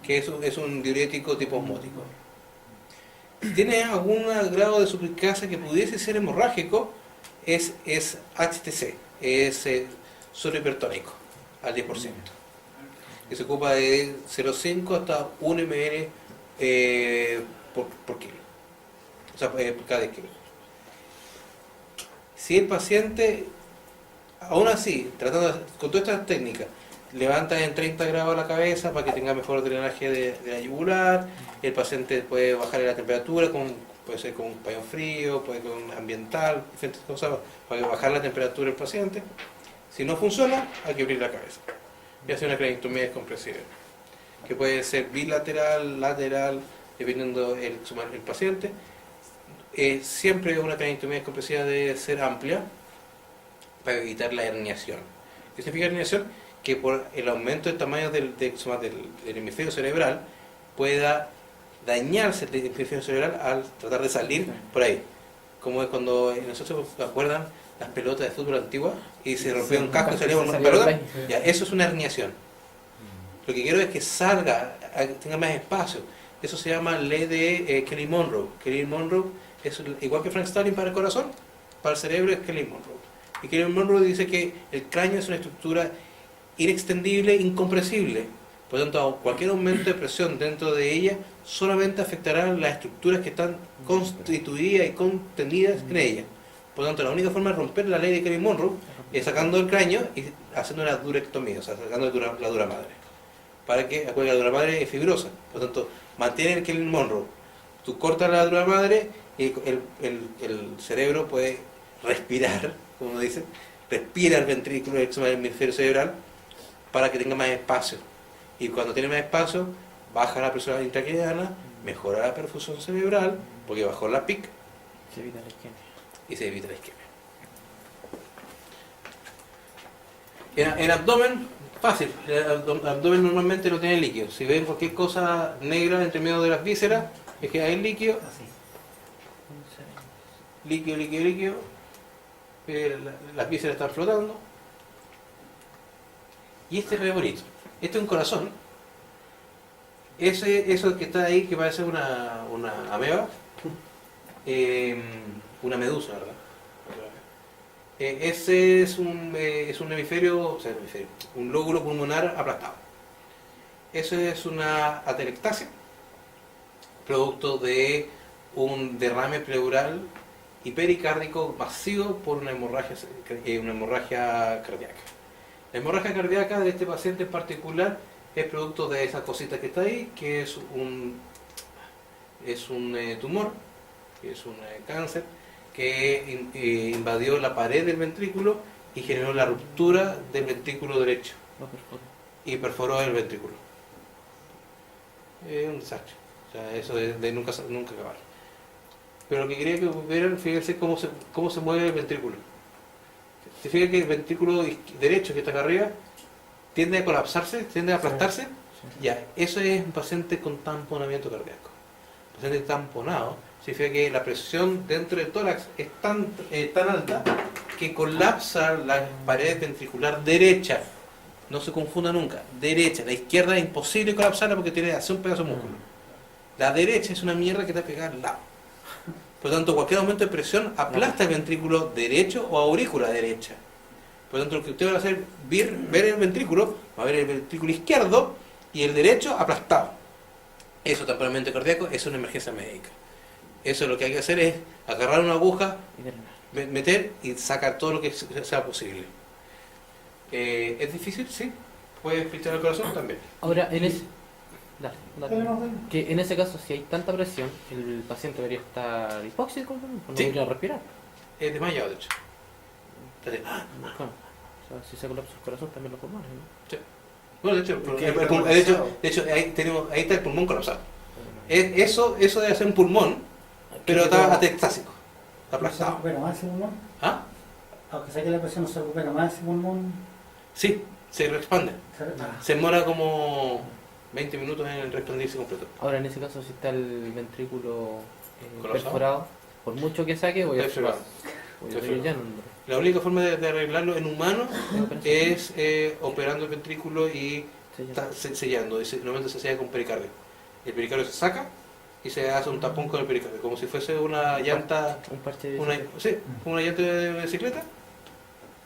que es un diurético tipo osmótico. Si tiene algún grado de suplicacia que pudiese ser hemorrágico, es HTC, es suero hipertónico al 10%, que se ocupa de 0.5 hasta 1 ml por kilo, o sea, por cada kilo. Si el paciente, aún así, con todas estas técnicas, levanta en 30 grados la cabeza para que tenga mejor drenaje de la yugular, el paciente puede bajarle la temperatura, puede ser con un paño frío, puede ser con ambiental, diferentes cosas para bajar la temperatura del paciente. Si no funciona, hay que abrir la cabeza y hacer una craniotomía descompresiva, que puede ser bilateral, lateral, dependiendo el paciente. Siempre una craniotomía descompresiva debe ser amplia para evitar la herniación. ¿Qué significa herniación? Que por el aumento del tamaño del hemisferio cerebral pueda dañarse el hemisferio cerebral al tratar de salir por ahí. Como es cuando nosotros, ¿se acuerdan? Las pelotas de fútbol antiguas y se rompía un casco y salía una pelota. Ya, eso es una herniación. Lo que quiero es que salga, tenga más espacio. Eso se llama ley de Kelly Monroe. Kelly Monroe es igual que Frank Starling para el corazón, para el cerebro es Kelly Monroe. Y Kelly Monroe dice que el cráneo es una estructura inextendible, incompresible. Por lo tanto, cualquier aumento de presión dentro de ella solamente afectará las estructuras que están constituidas y contenidas en ella. Por lo tanto, la única forma de romper la ley de Kelly Monroe es sacando el cráneo y haciendo una durectomía, o sea, sacando la dura madre. Para que, acuérdense, la dura madre es fibrosa. Por lo tanto, mantiene el Kelly Monroe. Tú cortas la dura madre y el cerebro puede respirar, como dicen, respira el ventrículo, el hemisferio cerebral, para que tenga más espacio. Y cuando tiene más espacio, baja la presión intracraniana, mejora la perfusión cerebral, porque bajó la PIC Se evita la isquemia. y se evita la isquemia. En abdomen, fácil. El abdomen normalmente no tiene líquido. Si ven cualquier cosa negra entre medio de las vísceras, es que hay líquido. Líquido. Las vísceras están flotando. Y este es re bonito. Este es un corazón Eso que está ahí, que parece una ameba, una medusa, ¿verdad? Ese es un hemisferio, o sea, un lóbulo pulmonar aplastado. Eso es una atelectasia, producto de un derrame pleural y pericárdico masivo por una hemorragia cardíaca. La hemorragia cardíaca de este paciente en particular es producto de esa cosita que está ahí, que es un tumor, que es un cáncer, que invadió la pared del ventrículo y generó la ruptura del ventrículo derecho Lo perforó. y perforó el ventrículo. Es un desastre. O sea, eso es de nunca acabar. Pero lo que quería que vieran, fíjense cómo se mueve el ventrículo. Se fija que el ventrículo derecho, que está acá arriba, tiende a colapsarse, tiende a aplastarse. Sí. Ya, eso es un paciente con tamponamiento cardíaco. El paciente tamponado significa que la presión dentro del tórax es tan alta que colapsa la pared ventricular derecha. No se confunda nunca, derecha. La izquierda es imposible colapsarla porque tiene hace un pedazo de músculo. La derecha es una mierda que está pegada al lado. Por lo tanto, cualquier aumento de presión aplasta el ventrículo derecho o aurícula derecha. Por lo tanto, lo que usted va a hacer es ver el ventrículo, va a ver el ventrículo izquierdo y el derecho aplastado. Eso, tamponamiento cardíaco, es una emergencia médica. Eso lo que hay que hacer es agarrar una aguja, Y drenar. meter y sacar todo lo que sea posible. ¿Es difícil? Sí. ¿Puede filtrar el corazón? También. Ahora, en ese... Dale, dale. Dale, no, dale. Que en ese caso, si hay tanta presión, el paciente debería estar hipóxico, ¿no? No Sí. debería respirar. Es desmayado, de hecho. Entonces, Claro. O sea, si se colapsa el corazón, también los pulmones, ¿no? bueno, de hecho, Que de hecho ahí está el pulmón colapsado. Eso debe ser un pulmón, pero está atextásico, está ¿No se aplastado. recupera más ese pulmón? ¿Ah? Aunque saque la presión, no se recupera más ese pulmón. Sí, se expande. Ah, Se demora como 20 minutos en expandirse completo. Ahora, en ese caso, si está el ventrículo ¿Colapsado? perforado, por mucho que saque, voy a Perforado. voy a seguir llenando. La única forma de arreglarlo en humano Es es operando el ventrículo y sellando. sellando. Normalmente se sella con pericardio. El pericardio se saca y se hace un tapón con el pericardio, como si fuese una llanta, Un parche de sí, como una llanta de bicicleta.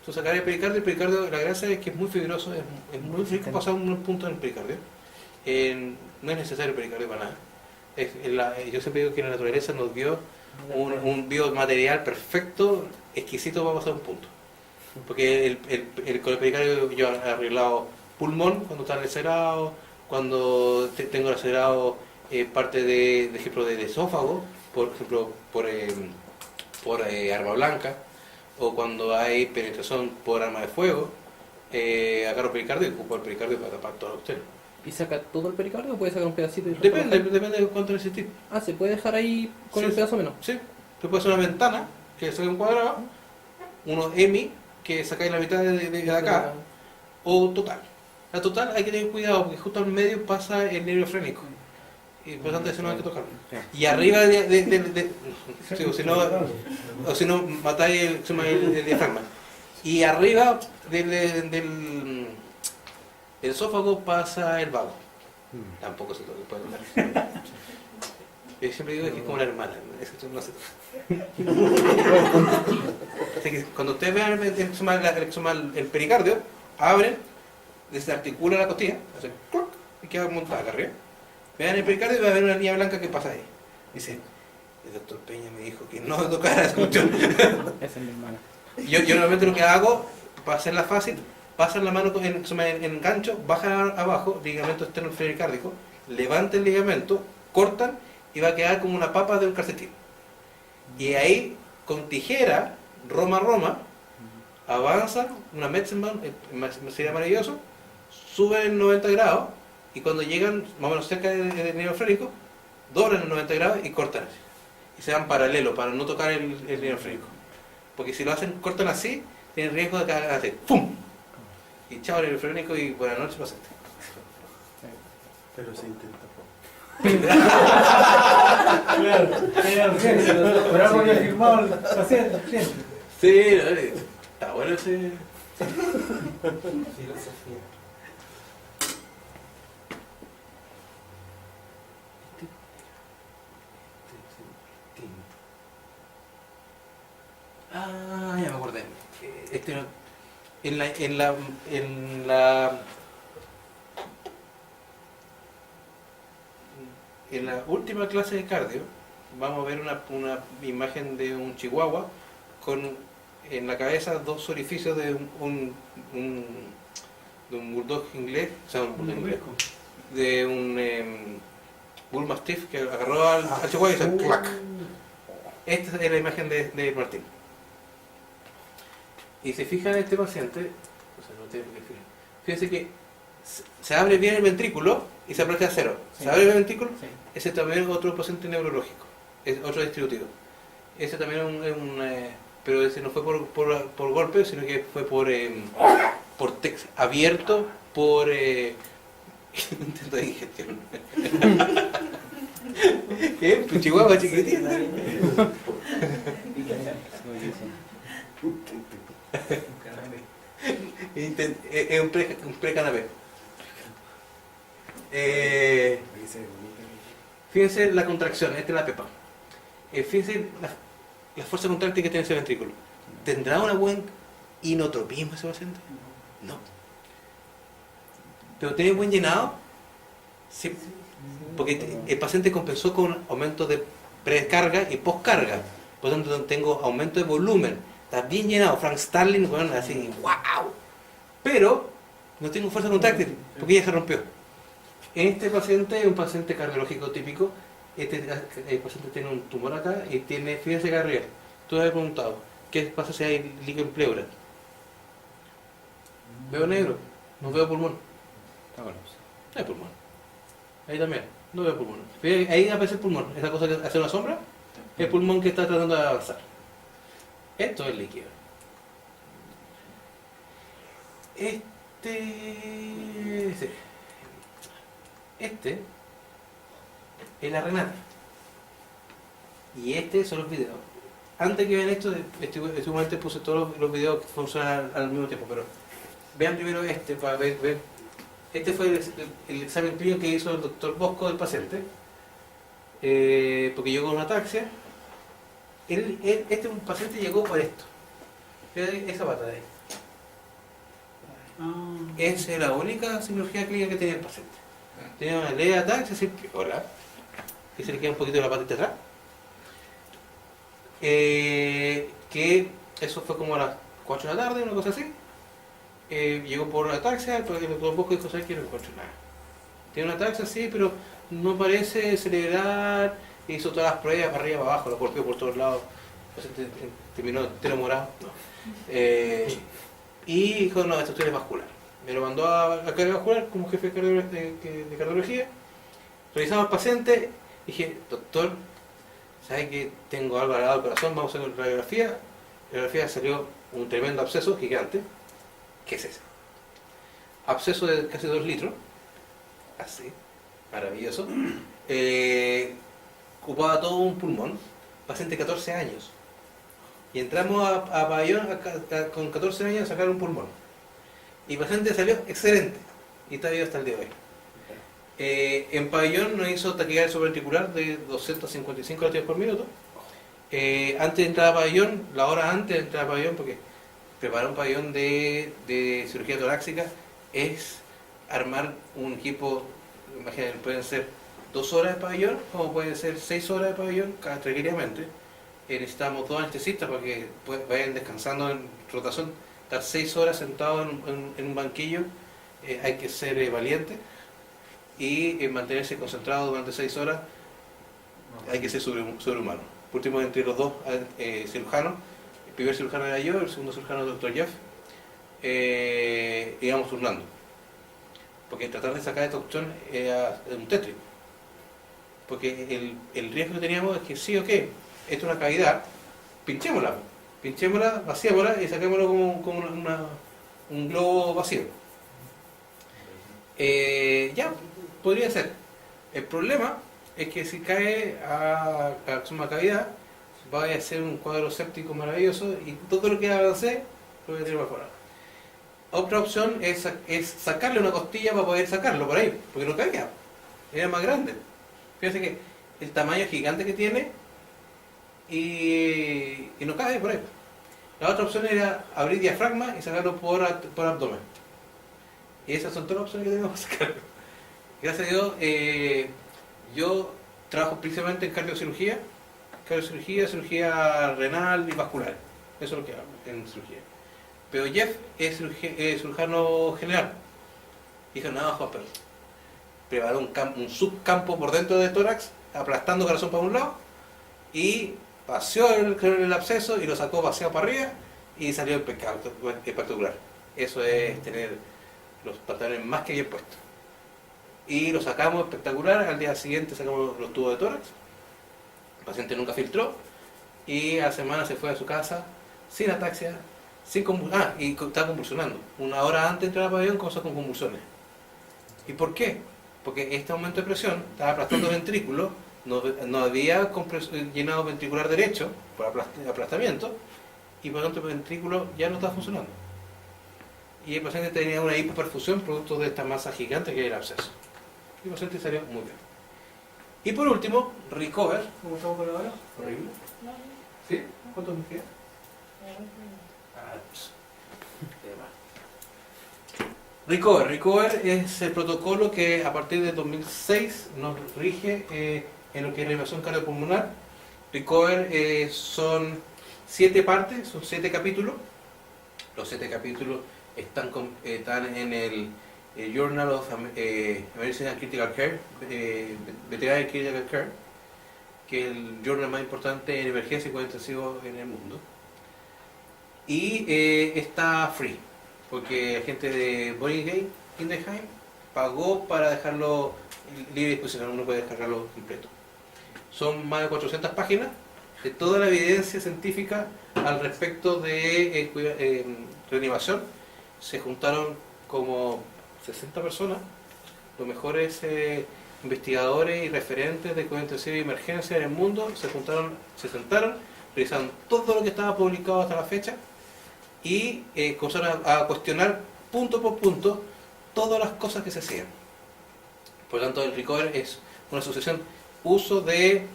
Tú sacarás el pericardio, la gracia es que es muy fibroso, es muy rico pasar unos puntos en el pericardio. No es necesario el pericardio para nada. Yo siempre digo que la naturaleza nos dio un biomaterial perfecto, exquisito para pasar un punto. Porque con el pericardio yo he arreglado pulmón cuando está lacerado, cuando tengo lacerado parte de ejemplo del esófago, por ejemplo por arma blanca, o cuando hay penetración por arma de fuego, agarro pericardio y ocupo el pericardio para tapar toda la cuestión. ¿Y saca todo el pericardio o puede sacar un pedacito? Y Depende de cuánto necesites. Ah, ¿se puede dejar ahí con Sí, el pedazo menos? Sí, tú puedes hacer una ventana que saque un cuadrado, uno EMI que sacáis la mitad de acá, o total. La total hay que tener cuidado porque justo al medio pasa el nervio frénico. Y por lo tanto eso no hay que tocarlo. Y arriba sí, o si no matáis el diafragma. Y arriba del esófago pasa el vago. Tampoco se puede tocar. Yo siempre digo que es como la hermana, eso no se toca. Así que cuando ustedes vean el pericardio, abren, desarticula la costilla, hace ¡cluc! Y queda montada acá arriba. Vean el pericardio y va a ver una línea blanca que pasa ahí. Dice, el doctor Peña me dijo que no tocara esa cuestión. Esa es mi hermana. Yo normalmente lo que hago, para hacerla fácil, pasan la mano en gancho, bajan abajo, ligamento externo pericárdico, levantan el ligamento, cortan y va a quedar como una papa de un calcetín. Y ahí, con tijera, roma a roma, avanzan, una Metzenbaum, sería maravilloso, suben en 90 grados y cuando llegan más o menos cerca del nervio frénico, doblan en 90 grados y cortan así. Y se van paralelo para no tocar el nervio frénico. Porque si lo hacen, cortan así, tienen riesgo de que hagan así, ¡pum! Y chao nervio frénico y buenas noches paciente. Pero se intenta. Claro, por algo que ha firmado el paciente, el cliente. Sí, está bueno ese... Filosofía. Ah, ya me acordé. Este, en la, en la, en la, en la última clase de cardio vamos a ver una imagen de un chihuahua con en la cabeza dos orificios de de un bulldog inglés, o sea, un bulldog inglés, de un bull mastiff que agarró al chihuahua y hizo ¡clac! Esta es la imagen de Martín. Y se fijan en este paciente, o sea, no tiene por qué fijar. Fíjense que se abre bien el ventrículo y se aprieta a cero. Sí. Se abre el ventrículo, Sí. ese también es otro paciente neurológico, es otro distributivo. Ese también pero ese no fue por golpe, sino que fue por text abierto, por intento de digestión. ¿Qué? Un chihuahua chiquitito. Es un pre-canapé. Fíjense la contracción, esta es la pepa. Fíjense la fuerza contráctil que tiene ese ventrículo. ¿Tendrá una buen inotropismo ese paciente? No. ¿Pero tiene buen llenado? Sí. Porque el paciente compensó con aumento de precarga y postcarga. Por lo tanto, tengo aumento de volumen. Está bien llenado. Frank Starling, bueno, así, ¡wow! Pero no tengo fuerza contráctil porque ya se rompió. Este paciente es un paciente cardiológico típico. El paciente tiene un tumor acá y tiene, fíjense acá arriba. Tú me habías preguntado, ¿qué pasa si hay líquido en pleura? Veo negro, no veo pulmón. No hay pulmón. Ahí también, no veo pulmón. Ahí aparece el pulmón, esa cosa que hace una sombra, el pulmón que está tratando de avanzar. Esto es líquido. Este es la renata. Y son los videos. Antes que vean esto, momento puse todos los videos que funcionan al mismo tiempo, pero vean primero para ver. Este fue el examen clínico que hizo el doctor Bosco del paciente, porque llegó con una ataxia. Este paciente llegó por esto. Esa pata de ahí. Esa es la única cirugía clínica que tenía el paciente. Tenía una leve ataxia, así, hola, y se le queda un poquito de la patita atrás. Que eso fue como a las 4 de la tarde, una cosa así. Llegó por una ataxia, porque el doctor Bosco dijo, ¿sabes qué? No encuentro nada. Tiene una ataxia, sí, pero no parece celebrar. Hizo todas las pruebas, para arriba, para abajo, lo golpeó por todos lados. El paciente terminó entero morado. No. Y dijo, no, esto es vascular. Me lo mandó a cardiovascular como jefe de cardiología. Revisamos al paciente. Dije, doctor, ¿sabe que tengo algo al lado del corazón? Vamos a hacer una radiografía. La radiografía salió un tremendo absceso gigante. ¿Qué es ese? Absceso de casi 2 litros. Así. Maravilloso. Ocupaba todo un pulmón. Paciente de 14 años. Y entramos a pabellón con 14 años a sacar un pulmón. Y el paciente salió excelente. Y está vivo hasta el día de hoy. En pabellón nos hizo taquicardia supraventricular de 255 latidos por minuto. Antes de entrar a pabellón, la hora antes de entrar a pabellón, porque preparar un pabellón de cirugía torácica es armar un equipo, imagínense, pueden ser 2 horas de pabellón, como pueden ser 6 horas de pabellón, tranquilamente. Necesitamos 2 anestesistas para que vayan descansando en rotación. Estar 6 horas sentados en un banquillo, hay que ser valiente. Y mantenerse concentrado durante 6 horas, hay que ser sobrehumano. Por último, entre los dos cirujanos, el primer cirujano era yo, el segundo cirujano el doctor Jeff, íbamos turnando. Porque tratar de sacar esta opción era un tétrico. Porque el riesgo que teníamos es que sí o qué, esto es una cavidad, pinchémosla, vaciémosla y saquémoslo como un globo vacío. Ya, podría ser. El problema es que si cae a suma cavidad, va a ser un cuadro séptico maravilloso y todo lo que avancé lo voy a tirar para afuera. Otra opción es sacarle una costilla para poder sacarlo por ahí, porque no caía, era más grande. Fíjense que el tamaño gigante que tiene y no cae por ahí. La otra opción era abrir diafragma y sacarlo por abdomen. Y esas son todas las opciones que tenemos para sacarlo. Gracias a Dios, yo trabajo principalmente en cardiocirugía, cirugía renal y vascular. Eso es lo que hago en cirugía. Pero Jeff es cirujano general. Dijo, no, Juan Pedro. Preparó un subcampo por dentro del tórax, aplastando corazón para un lado, y vació el absceso y lo sacó vaciado para arriba y salió espectacular. Eso es tener los pantalones más que bien puestos. Y lo sacamos espectacular, al día siguiente sacamos los tubos de tórax, el paciente nunca filtró, y a la semana se fue a su casa sin ataxia, y estaba convulsionando. Una hora antes de entrar al pabellón comenzó con convulsiones. ¿Y por qué? Porque este aumento de presión estaba aplastando el ventrículo, no había llenado ventricular derecho por aplastamiento, y por lo tanto el ventrículo ya no estaba funcionando. Y el paciente tenía una hipoperfusión producto de esta masa gigante que era el absceso. Y el paciente salió muy bien. Y por último, Recover. ¿Cómo estamos con la hora? Horrible. ¿Sí? ¿Cuánto me queda? Recover es el protocolo que a partir de 2006 nos rige en lo que es reanimación cardiopulmonar. Recover son 7 partes, son 7 capítulos. Los 7 capítulos están en el Journal of Medicine and Critical Care, Veterinary Critical Care, que es el journal más importante en emergencia y cuidados intensivos en el mundo. Y está free, porque la gente de Boehringer Ingelheim pagó para dejarlo libre disposición, uno puede descargarlo completo. Son más de 400 páginas de toda la evidencia científica al respecto de reanimación. Se juntaron como 60 personas, los mejores investigadores y referentes de cuidados intensivos y emergencia en el mundo, se sentaron, revisaron todo lo que estaba publicado hasta la fecha y comenzaron a cuestionar punto por punto todas las cosas que se hacían. Por lo tanto, el Recover es una asociación uso de,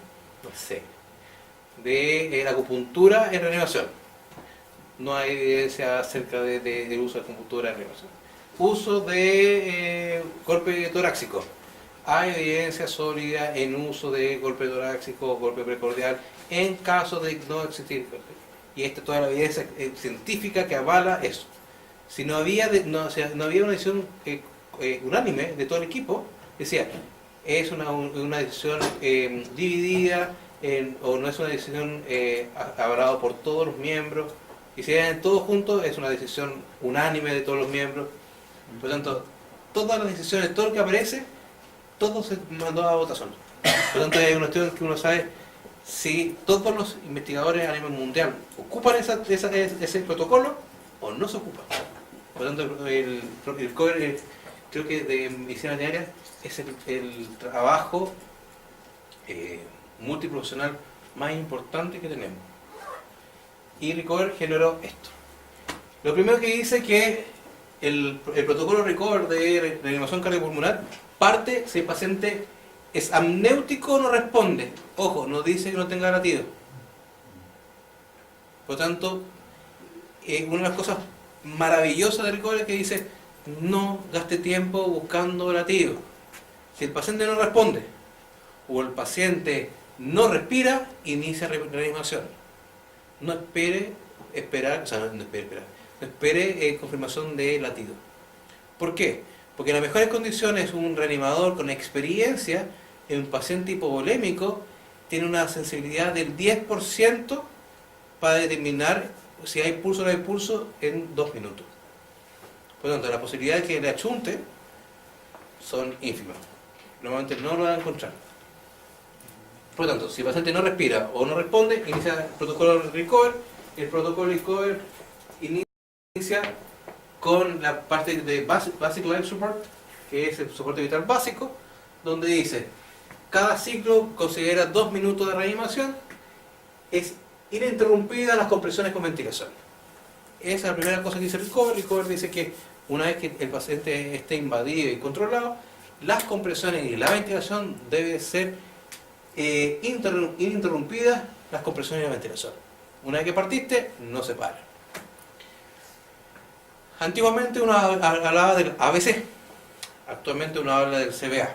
de acupuntura en reanimación. No hay evidencia acerca del uso de acupuntura en reanimación. Uso de golpe torácico. Hay evidencia sólida en uso de golpe torácico, golpe precordial, en caso de no existir. Y toda la evidencia científica que avala eso. Si no había, no había una decisión unánime de todo el equipo, decía, es una decisión dividida, o no es una decisión avalada por todos los miembros, y si eran todos juntos, es una decisión unánime de todos los miembros. Por lo tanto, todas las decisiones, todo lo que aparece, todo se mandó a votación. Por lo tanto, hay una cuestión que uno sabe si todos los investigadores a nivel mundial ocupan ese protocolo o no se ocupan. Por lo tanto, el COER, creo que de medicina diaria es el trabajo multiprofesional más importante que tenemos. Y Recover generó esto. Lo primero que dice que el protocolo Recover de reanimación cardiopulmonar parte si el paciente es amnéutico o no responde. Ojo, no dice que no tenga latido. Por lo tanto, una de las cosas maravillosas de Recover es que dice no gaste tiempo buscando latido. Si el paciente no responde o el paciente no respira, inicia reanimación. No espere confirmación de latido. ¿Por qué? Porque en las mejores condiciones un reanimador con experiencia en un paciente hipovolémico tiene una sensibilidad del 10% para determinar si hay pulso o no hay pulso en 2 minutos. Por lo tanto, las posibilidades de que le achunte son ínfimas. Normalmente no lo van a encontrar. Por lo tanto, si el paciente no respira o no responde, inicia el protocolo Recover. El protocolo Recover inicia con la parte de Basic Life Support, que es el soporte vital básico, donde dice, cada ciclo considera 2 minutos de reanimación, es ininterrumpida las compresiones con ventilación. Esa es la primera cosa que dice Recover. Recover dice que una vez que el paciente esté invadido y controlado, las compresiones y la ventilación deben ser ininterrumpidas, las compresiones y la ventilación. Una vez que partiste, no se para. Antiguamente uno hablaba del ABC, actualmente uno habla del CBA.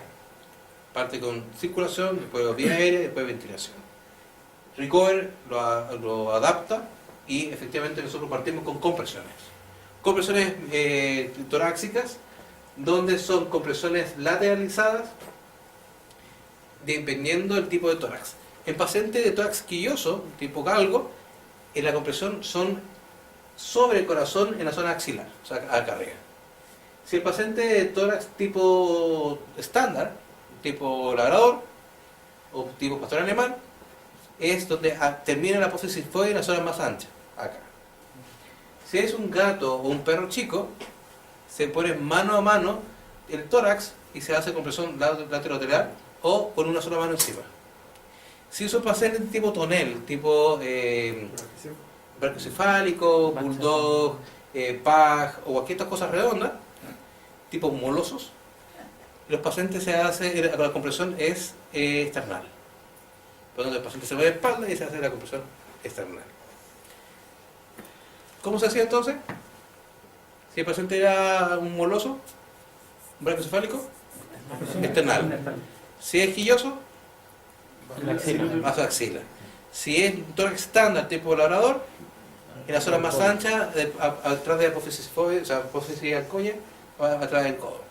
Parte con circulación, después vía aérea, después ventilación. Recover lo adapta y efectivamente nosotros partimos con compresiones. Compresiones torácicas, donde son compresiones lateralizadas, dependiendo del tipo de tórax. En paciente de tórax quilloso, tipo galgo, en la compresión son sobre el corazón en la zona axilar, o sea, acá arriba. Si el paciente de tórax tipo estándar, tipo labrador o tipo pastor alemán, es donde termina la apófisis foide en la zona más ancha, acá. Si es un gato o un perro chico, se pone mano a mano el tórax y se hace compresión lateral o con una sola mano encima. Si es un paciente tipo tonel, tipo brachiocefálico, bulldog, pug o cualquier cosas redondas, tipo molosos, los pacientes se hace, la compresión es external. Por lo tanto, el paciente se va de espalda y se hace la compresión external. ¿Cómo se hacía entonces? Si el paciente era un moloso, un brachiocefálico, external. Si es quilloso, bajo axila. Si es un tórax estándar tipo labrador, en la zona más ancha, atrás de la apófisis foide, o sea, apófisis alcoya, atrás del codo.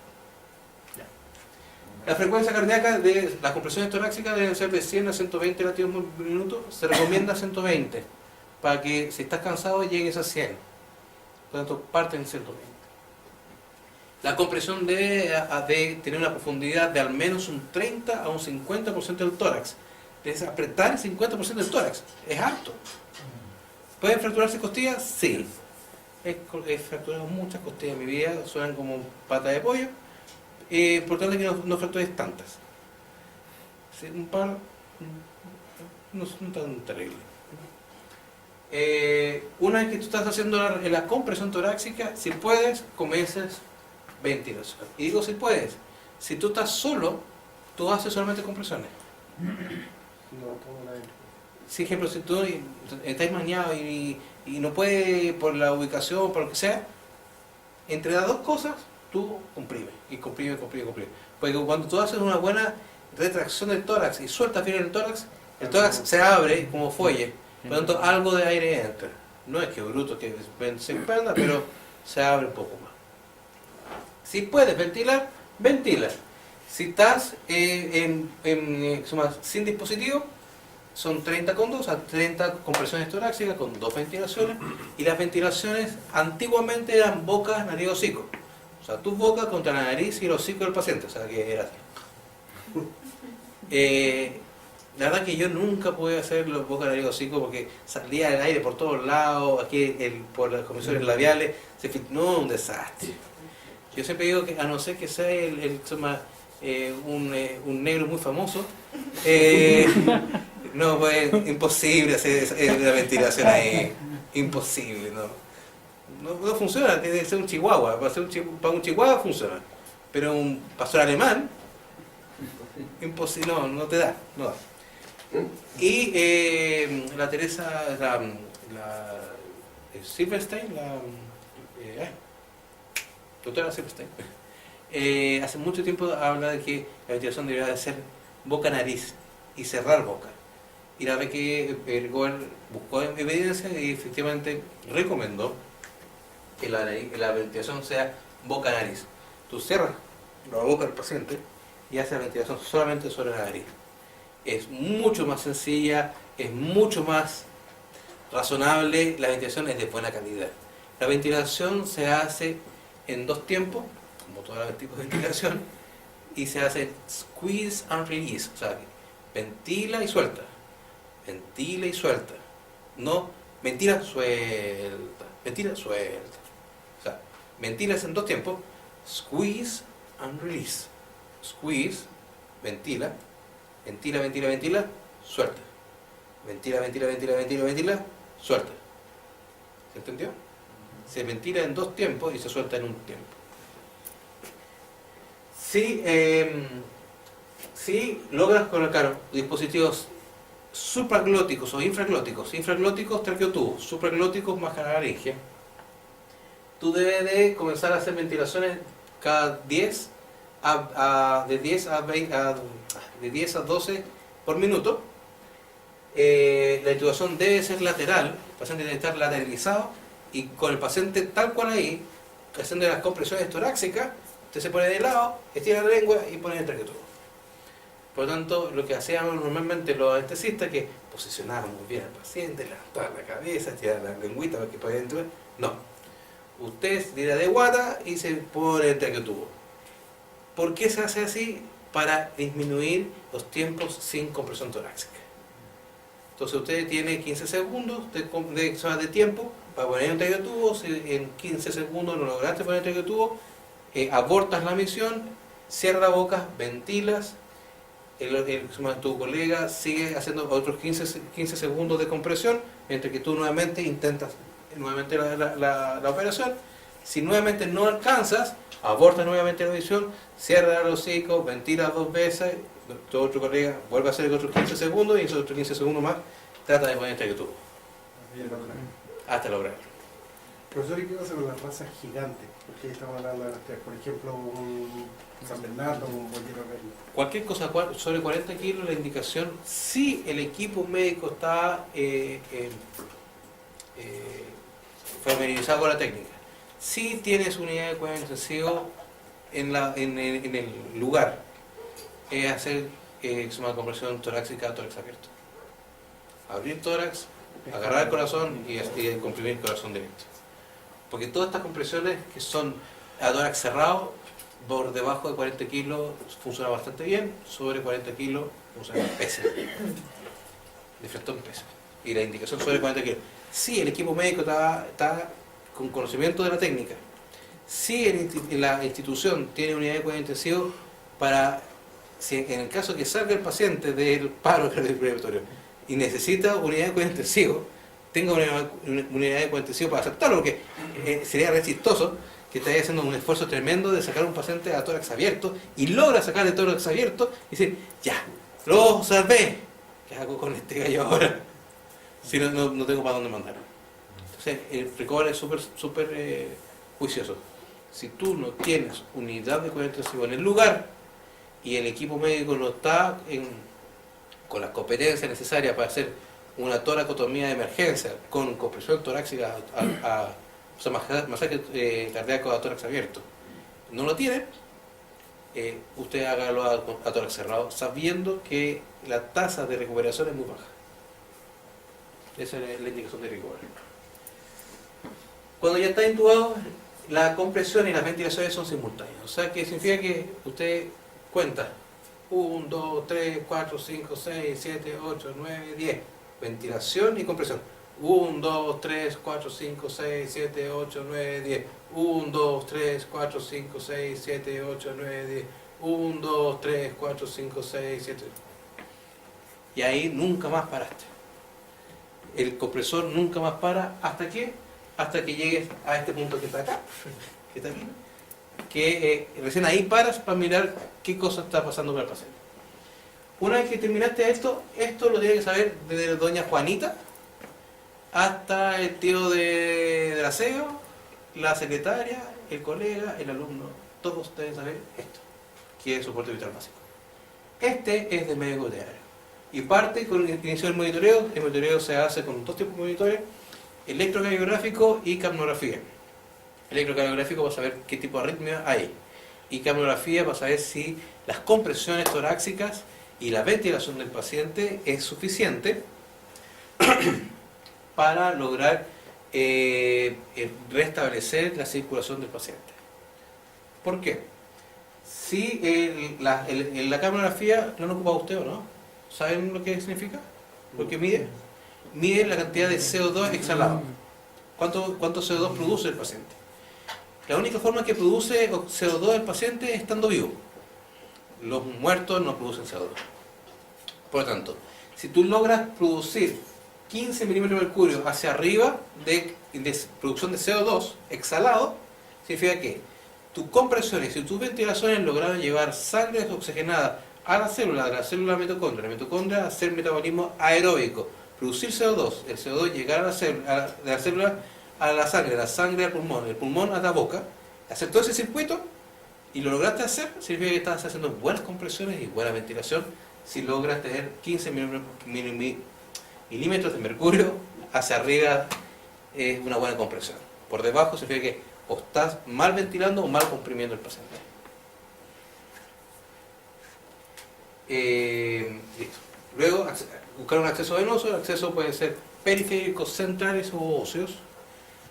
La frecuencia cardíaca de las compresiones torácicas deben ser de 100 a 120 latidos por minuto. Se recomienda 120 para que si estás cansado llegues a 100. Por lo tanto, parte en 120. La compresión debe tener una profundidad de al menos un 30 a un 50% del tórax. Es apretar el 50% del tórax. Es alto. ¿Pueden fracturarse costillas? Sí. He fracturado muchas costillas en mi vida, suenan como pata de pollo. Importante que no fractures tantas. Sí, un par no son tan terribles. Una vez que tú estás haciendo la compresión torácica, si puedes, comiences ventilación. Y digo si puedes. Si tú estás solo, tú haces solamente compresiones. No, todo la Si, ejemplo, si tú estás mañado y no puedes por la ubicación, por lo que sea, entre las dos cosas, tú comprime. Porque cuando tú haces una buena retracción del tórax y sueltas bien el tórax se abre como fuelle. Por lo tanto, algo de aire entra. No es que bruto que se expanda, pero se abre un poco más. Si puedes ventilar, ventila. Si estás sin dispositivo, son 30 con 2, o sea, 30 compresiones torácicas con 2 ventilaciones. Y las ventilaciones antiguamente eran boca, nariz, hocico. O sea, tu boca contra la nariz y el hocico del paciente. O sea, que era así. La verdad que yo nunca pude hacer los boca, nariz, hocico porque salía el aire por todos lados, aquí por las comisiones labiales, no, un desastre. Yo siempre digo que a no ser que sea un negro muy famoso, no, pues imposible hacer la ventilación ahí, imposible, no funciona, tiene que ser un chihuahua, para un chihuahua funciona, pero un pastor alemán, imposible, no te da, no da. Y la Teresa, la Silverstein, doctora Silverstein, hace mucho tiempo habla de que la ventilación debería de ser boca-nariz y cerrar boca. Y la vez que Ergoer buscó evidencia y efectivamente recomendó que la ventilación sea boca-nariz. Tú cierras la boca del paciente y haces la ventilación solamente sobre la nariz. Es mucho más sencilla, es mucho más razonable, la ventilación es de buena calidad. La ventilación se hace en 2 tiempos, como todos los tipos de ventilación, y se hace squeeze and release, o sea, ventila y suelta, no ventila, suelta, o sea, ventilas en 2 tiempos, squeeze and release, squeeze, ventila, suelta, ventila, suelta. ¿Se entendió? Se ventila en 2 tiempos y se suelta en 1 tiempo. Si logras colocar dispositivos supraglóticos o infraglóticos traqueotubos, supraglóticos máscara laringe, tú debes de comenzar a hacer ventilaciones cada 10 de 10 a 20, de 10 a 12 por minuto. La intubación debe ser lateral, el paciente debe estar lateralizado y con el paciente tal cual ahí, haciendo las compresiones torácicas, usted se pone de lado, estira la lengua y pone el traqueotomo. Por lo tanto, lo que hacíamos normalmente los anestesistas es que posicionábamos bien al paciente, levantar la cabeza, estirar la lengüita para que pueda entrar. No. Usted se tira de guata y se pone el traqueotomo. ¿Por qué se hace así? Para disminuir los tiempos sin compresión torácica. Entonces usted tiene 15 segundos de tiempo para poner un traqueotomo. Si en 15 segundos no lograste poner el traqueotomo, abortas la misión, cierra la boca, ventilas, tu colega sigue haciendo otros 15 segundos de compresión, mientras que tú nuevamente intentas la operación. Si nuevamente no alcanzas, abortas nuevamente la misión, cierra el hocico, ventila 2 veces, tu otro colega vuelve a hacer otros 15 segundos y esos otros 15 segundos más trata de poner el traqueotomo hasta lograrlo. Profesor, ¿y qué pasa con las razas gigantes? Porque estamos hablando de las tres. Por ejemplo, un San Bernardo, un Boyero Rey. Cualquier cosa sobre 40 kilos, la indicación, si el equipo médico está familiarizado con la técnica, si tienes unidad de cuidado intensivo en el lugar, es hacer una compresión torácica a tórax abierto. Abrir tórax, agarrar el corazón y comprimir el corazón directo. Porque todas estas compresiones que son a tórax cerrado, por debajo de 40 kilos funciona bastante bien, sobre 40 kilos funciona pésimo. De frente en peso. Y la indicación sobre 40 kilos. Si el equipo médico está con conocimiento de la técnica, si la institución tiene unidad de cuidado intensivo para, si en el caso que salga el paciente del paro cardiorrespiratorio y necesita unidad de cuidado intensivo, tenga una unidad de cuidado intensivo para aceptarlo, porque sería re chistoso que esté haciendo un esfuerzo tremendo de sacar a un paciente a tórax abierto y logra sacar el tórax abierto y decir, ya, lo salvé. ¿Qué hago con este gallo ahora? Si no tengo para dónde mandarlo. Entonces, el recovery es súper juicioso. Si tú no tienes unidad de cuidado intensivo en el lugar y el equipo médico no está con las competencias necesarias para hacer una toracotomía de emergencia con compresión torácica o sea, masaje cardíaco a tórax abierto, no lo tiene, usted hágalo a tórax cerrado, sabiendo que la tasa de recuperación es muy baja. Esa es la indicación de recovery. Cuando ya está intubado, la compresión y las ventilaciones son simultáneas. O sea, que significa que usted cuenta 1, 2, 3, 4, 5, 6, 7, 8, 9, 10. Ventilación y compresión. 1, 2, 3, 4, 5, 6, 7, 8, 9, 10. 1, 2, 3, 4, 5, 6, 7, 8, 9, 10. 1, 2, 3, 4, 5, 6, 7. Y ahí nunca más paraste. El compresor nunca más para. ¿Hasta qué? Hasta que llegues a este punto que está acá. Que está aquí. Que recién ahí paras para mirar qué cosa está pasando con el paciente. Una vez que terminaste esto lo tiene que saber desde doña Juanita hasta el tío de aseo, la secretaria, el colega, el alumno. Todos deben saber esto, que es soporte vital básico. Este es de médico diario. Y parte con el inicio del monitoreo. El monitoreo se hace con 2 tipos de monitores: electrocardiográfico y capnografía. Electrocardiográfico para saber qué tipo de arritmia hay. Y capnografía para saber si las compresiones torácicas y la ventilación del paciente es suficiente para lograr restablecer la circulación del paciente. ¿Por qué? Si la capnografía no lo ocupa usted o no, ¿saben lo que significa? ¿Lo que mide? Mide la cantidad de CO2 exhalado. ¿Cuánto CO2 produce el paciente? La única forma que produce CO2 el paciente es estando vivo. Los muertos no producen CO2. Por lo tanto, si tú logras producir 15 milímetros de mercurio hacia arriba de producción de CO2 exhalado, significa que tus compresiones y tus ventilaciones lograron llevar sangre oxigenada a la célula, de la célula mitocondria hacer metabolismo aeróbico, producir CO2, el CO2 llegar a la célula, a la sangre al pulmón, el pulmón a la boca, hacer todo ese circuito y lo lograste hacer, significa que estás haciendo buenas compresiones y buena ventilación si logras tener 15 milímetros de mercurio hacia arriba. Es una buena compresión. Por debajo significa que o estás mal ventilando o mal comprimiendo el paciente. Listo. Luego, buscar un acceso venoso. El acceso puede ser periféricos, centrales o óseos.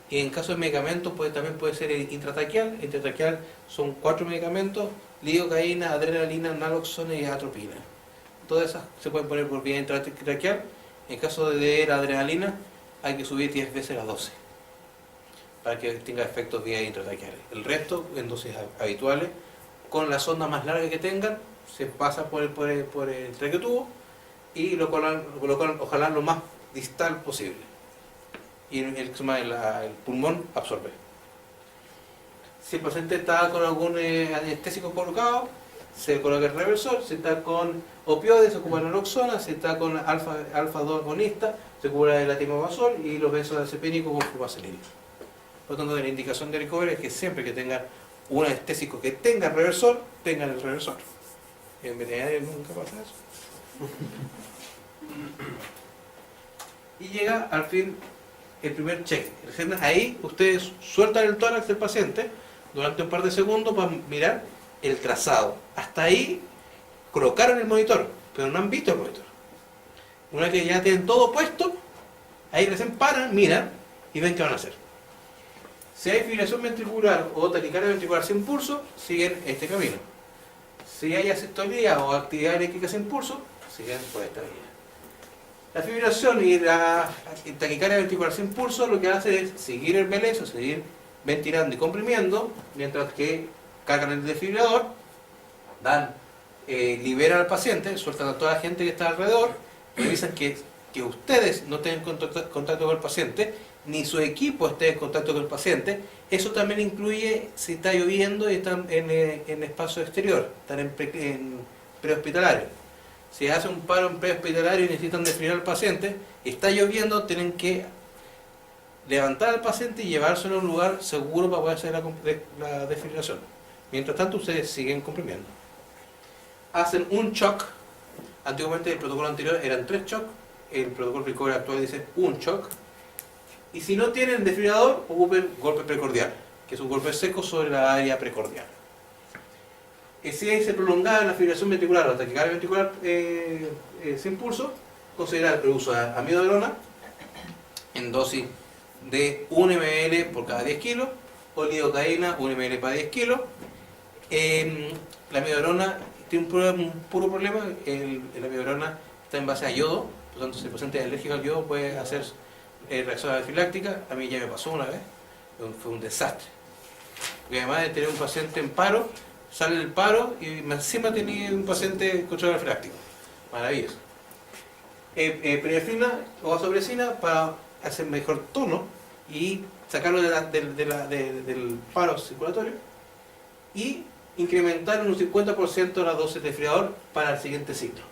Y en caso de medicamentos también puede ser intrataquial. Intrataquial son 4 medicamentos: lidocaína, adrenalina, naloxona y atropina. Todas esas se pueden poner por vía intratraqueal. En caso de la adrenalina hay que subir 10 veces la dosis para que tenga efectos vía intratraqueales. El resto en dosis habituales, con la sonda más larga que tengan, se pasa por el traqueotubo y lo colocan ojalá lo más distal posible. Y el pulmón absorbe. Si el paciente está con algún anestésico colocado, se coloca el reversor. Si está con opioides, se ocupa la naloxona. Si está con alfa-2 agonista, se ocupa el latimobasol y los benzodiazepínicos con fluoxetina. Por lo tanto, la indicación de recovery es que siempre que tengan un anestésico que tenga reversor, tengan el reversor. En veterinaria nunca pasa eso. Y llega al fin el primer check. Ahí ustedes sueltan el tórax del paciente durante un par de segundos para mirar el trazado. Hasta ahí colocaron el monitor, pero no han visto el monitor. Una vez que ya tienen todo puesto, ahí recién paran, miran y ven qué van a hacer. Si hay fibrilación ventricular o taquicardia ventricular sin pulso, siguen este camino. Si hay asistolía o actividad eléctrica sin pulso, siguen por esta vía. La fibrilación y la taquicardia ventricular sin pulso lo que hace es seguir el BLS, seguir ventilando y comprimiendo, mientras que cargan el desfibrilador, liberan al paciente, sueltan a toda la gente que está alrededor, revisan que ustedes no tengan contacto con el paciente, ni su equipo esté en contacto con el paciente. Eso también incluye si está lloviendo y están en espacio exterior, están en prehospitalario. Si hacen un paro en prehospitalario y necesitan desfibrilar al paciente, está lloviendo, tienen que levantar al paciente y llevárselo a un lugar seguro para poder hacer la desfibrilación. Mientras tanto, ustedes siguen comprimiendo. Hacen un shock. Antiguamente el protocolo anterior eran 3 shocks. El protocolo recovery actual dice un shock. Y si no tienen desfibrilador, ocupen golpe precordial, que es un golpe seco sobre la área precordial. Si se prolongada la fibrilación ventricular o la taquicardia ventricular sin pulso, considerar el uso de amiodarona en dosis de 1 ml por cada 10 kilos, o lidocaína 1 ml para 10 kilos. La amiodarona tiene un puro problema. La amiodarona está en base a yodo, por lo tanto si el paciente es alérgico al yodo puede hacer reacción anafiláctica. A mí ya me pasó una vez, fue un desastre. Porque además de tener un paciente en paro, sale el paro y encima tenía un paciente con choque anafiláctico. Maravilloso. Epinefrina o vasopresina para hacer mejor tono y sacarlo del paro circulatorio, y incrementar en un 50% la dosis de desfibrilador para el siguiente ciclo.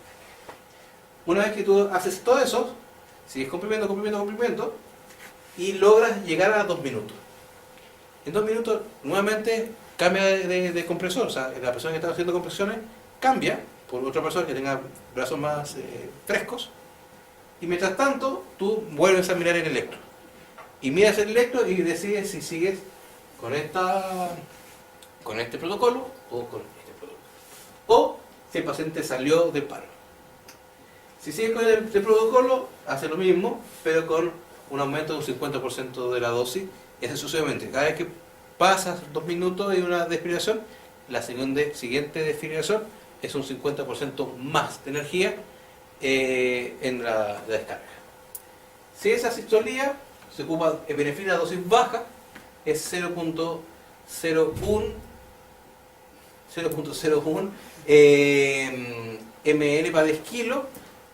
Una vez que tú haces todo eso, sigues comprimiendo y logras llegar a 2 minutos. En 2 minutos nuevamente cambia de compresor, o sea, la persona que está haciendo compresiones cambia por otra persona que tenga brazos más frescos, y mientras tanto tú vuelves a mirar el electro y miras el electro y decides si sigues con este protocolo o con este protocolo, o si el paciente salió del paro. Si sigues con el protocolo, hace lo mismo, pero con un aumento de un 50% de la dosis, y así sucesivamente. Cada vez que pasas 2 minutos de una desfibrilación, la siguiente desfibrilación es un 50% más de energía en la descarga. Si es asistolía, se ocupa epinefrina a dosis baja, es 0.01 ml para 10 kilos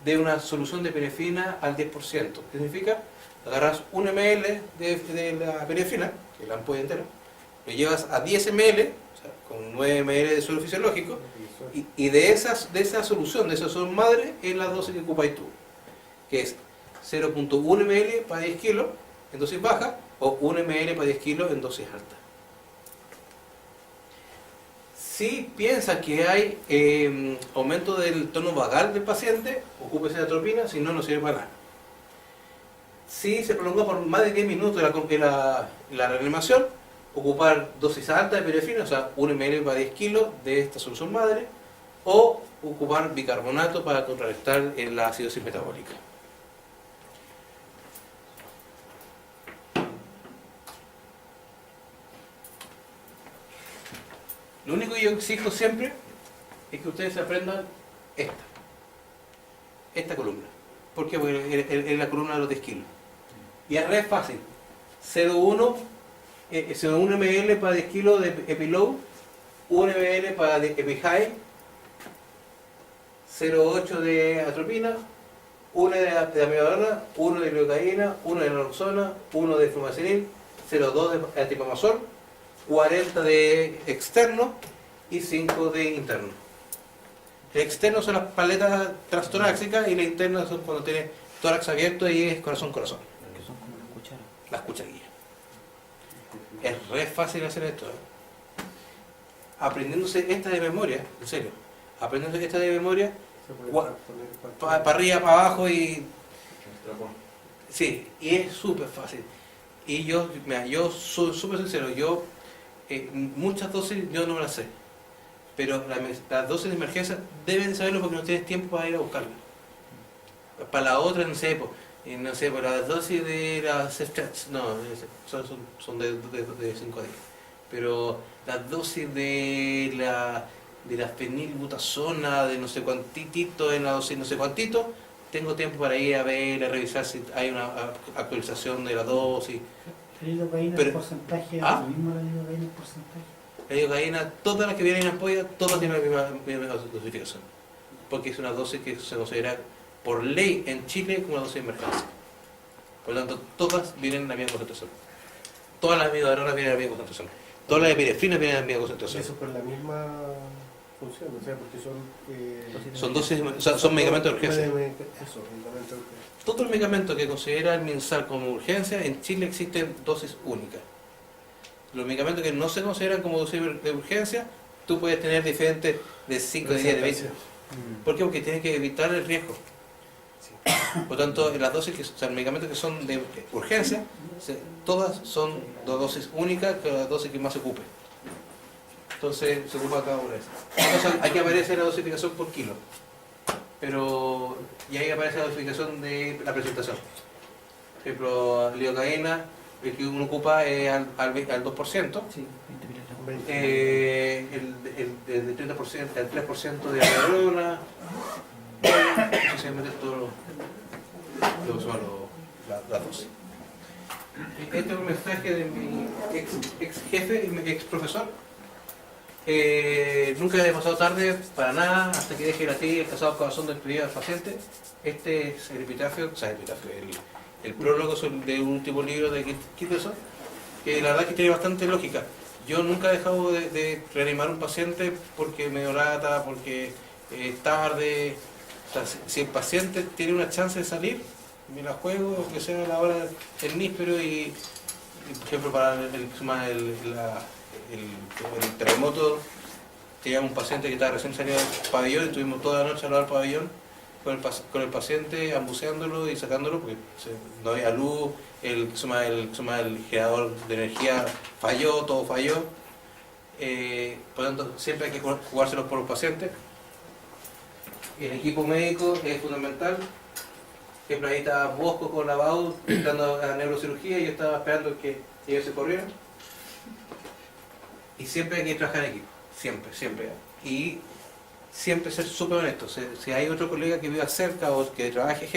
de una solución de epinefrina al 10%. ¿Qué significa? Agarras 1 ml de la epinefrina, que es la ampolla entera, lo llevas a 10 ml, o sea, con 9 ml de suelo fisiológico, y de esa solución, de esa solución madre, es la dosis que ocupáis tú, que es 0.1 ml para 10 kilos en dosis baja, o 1 ml para 10 kilos en dosis alta. Si piensa que hay aumento del tono vagal del paciente, ocúpese de atropina, si no, no sirve para nada. Si se prolongó por más de 10 minutos la reanimación, ocupar dosis alta de perefrina, o sea, 1 ml para 10 kilos de esta solución madre, o ocupar bicarbonato para contrarrestar la acidosis metabólica. Lo único que yo exijo siempre es que ustedes aprendan esta columna. ¿Por qué? Porque es la columna de los 10 kilos. Y es re fácil. 0,1 ml para 10 kilos de epilow, 1 ml para epihigh, 0,8 de atropina, 1 de amiodarona, 1 de lidocaína, 1 de naloxona, 1 de flumacenil, 0,2 de atipamazol, 40 de externo y 5 de interno. El externo son las paletas transtorácicas y la interna son cuando tiene tórax abierto y es corazón-corazón. Que son como las cucharas. Las cucharillas. Es re fácil hacer esto. Aprendiéndose esta de memoria, en serio. Aprendiéndose esta de memoria, Se puede Gua- poner para arriba, para abajo y... Sí, y es súper fácil. Y yo, mira, yo soy súper sincero, muchas dosis yo no me las sé. Pero las dosis de emergencia deben saberlo porque no tienes tiempo para ir a buscarlas. Para la otra, no sé, no sé, por las dosis de las Ceftrats, no, son de 5 a 10. Pero las dosis de la fenilbutasona, de no sé cuantitito, en la dosis no sé cuantito, tengo tiempo para ir a ver, a revisar si hay una actualización de la dosis. La lidocaína, Pero- el porcentaje, ¿Ah? lo mismo la lidocaína, el porcentaje. La lidocaína, todas las que vienen en ampolla, todas tienen la misma dosificación. Porque es una dosis que se considera por ley en Chile como una dosis de emergencia. Por lo tanto, todas vienen en la misma concentración. Todas las amidodaronas vienen en la misma concentración. Todas las epinefrinas vienen en la misma Y concentración. eso con la misma función, o sea, porque Son dosis, son medicamentos de urgencia. Eso, medicamentos de urgencia. Todos los medicamentos que considera el MinSal como urgencia, en Chile existen dosis únicas. Los medicamentos que no se consideran como dosis de urgencia, tú puedes tener diferentes de 5, de 10, de 20. ¿Por qué? Porque tienes que evitar el riesgo. Por tanto, las dosis, o sea, los medicamentos que son de urgencia, todas son dosis únicas, que es la dosis que más se ocupe. Entonces, se ocupa cada una de esas. Entonces, aquí aparece la dosificación por kilo. Pero, y ahí aparece la dosificación de la presentación. Por ejemplo, lidocaína, el que uno ocupa es al 2%. Sí, 20 miligramos. El 30%, el 3% de amiodarona, especialmente todo lo que son la dosis. Este es un mensaje de mi ex jefe y mi ex profesor. Nunca he pasado tarde para nada hasta que deje la ti el casado corazón del pedido del paciente. Este es el epitafio, o sea, el prólogo del último libro de Kittelson, que la verdad que tiene bastante lógica. Yo nunca he dejado de reanimar a un paciente porque me dio lata, porque es tarde. O sea, si el paciente tiene una chance de salir, me la juego, que sea a la hora del níspero y por ejemplo, para el terremoto, teníamos un paciente que estaba recién salido del pabellón y tuvimos toda la noche al lado del pabellón con el paciente, ambuceándolo y sacándolo porque no había luz, el generador de energía falló, todo falló. Por lo tanto, siempre hay que jugárselos por los pacientes. El equipo médico es fundamental. Por ejemplo, ahí estaba Bosco con lavado, entrando a la neurocirugía y yo estaba esperando que ellos se corrieran. Y siempre hay que trabajar en equipo, siempre. Y siempre ser súper honesto. Si hay otro colega que viva cerca o que trabaje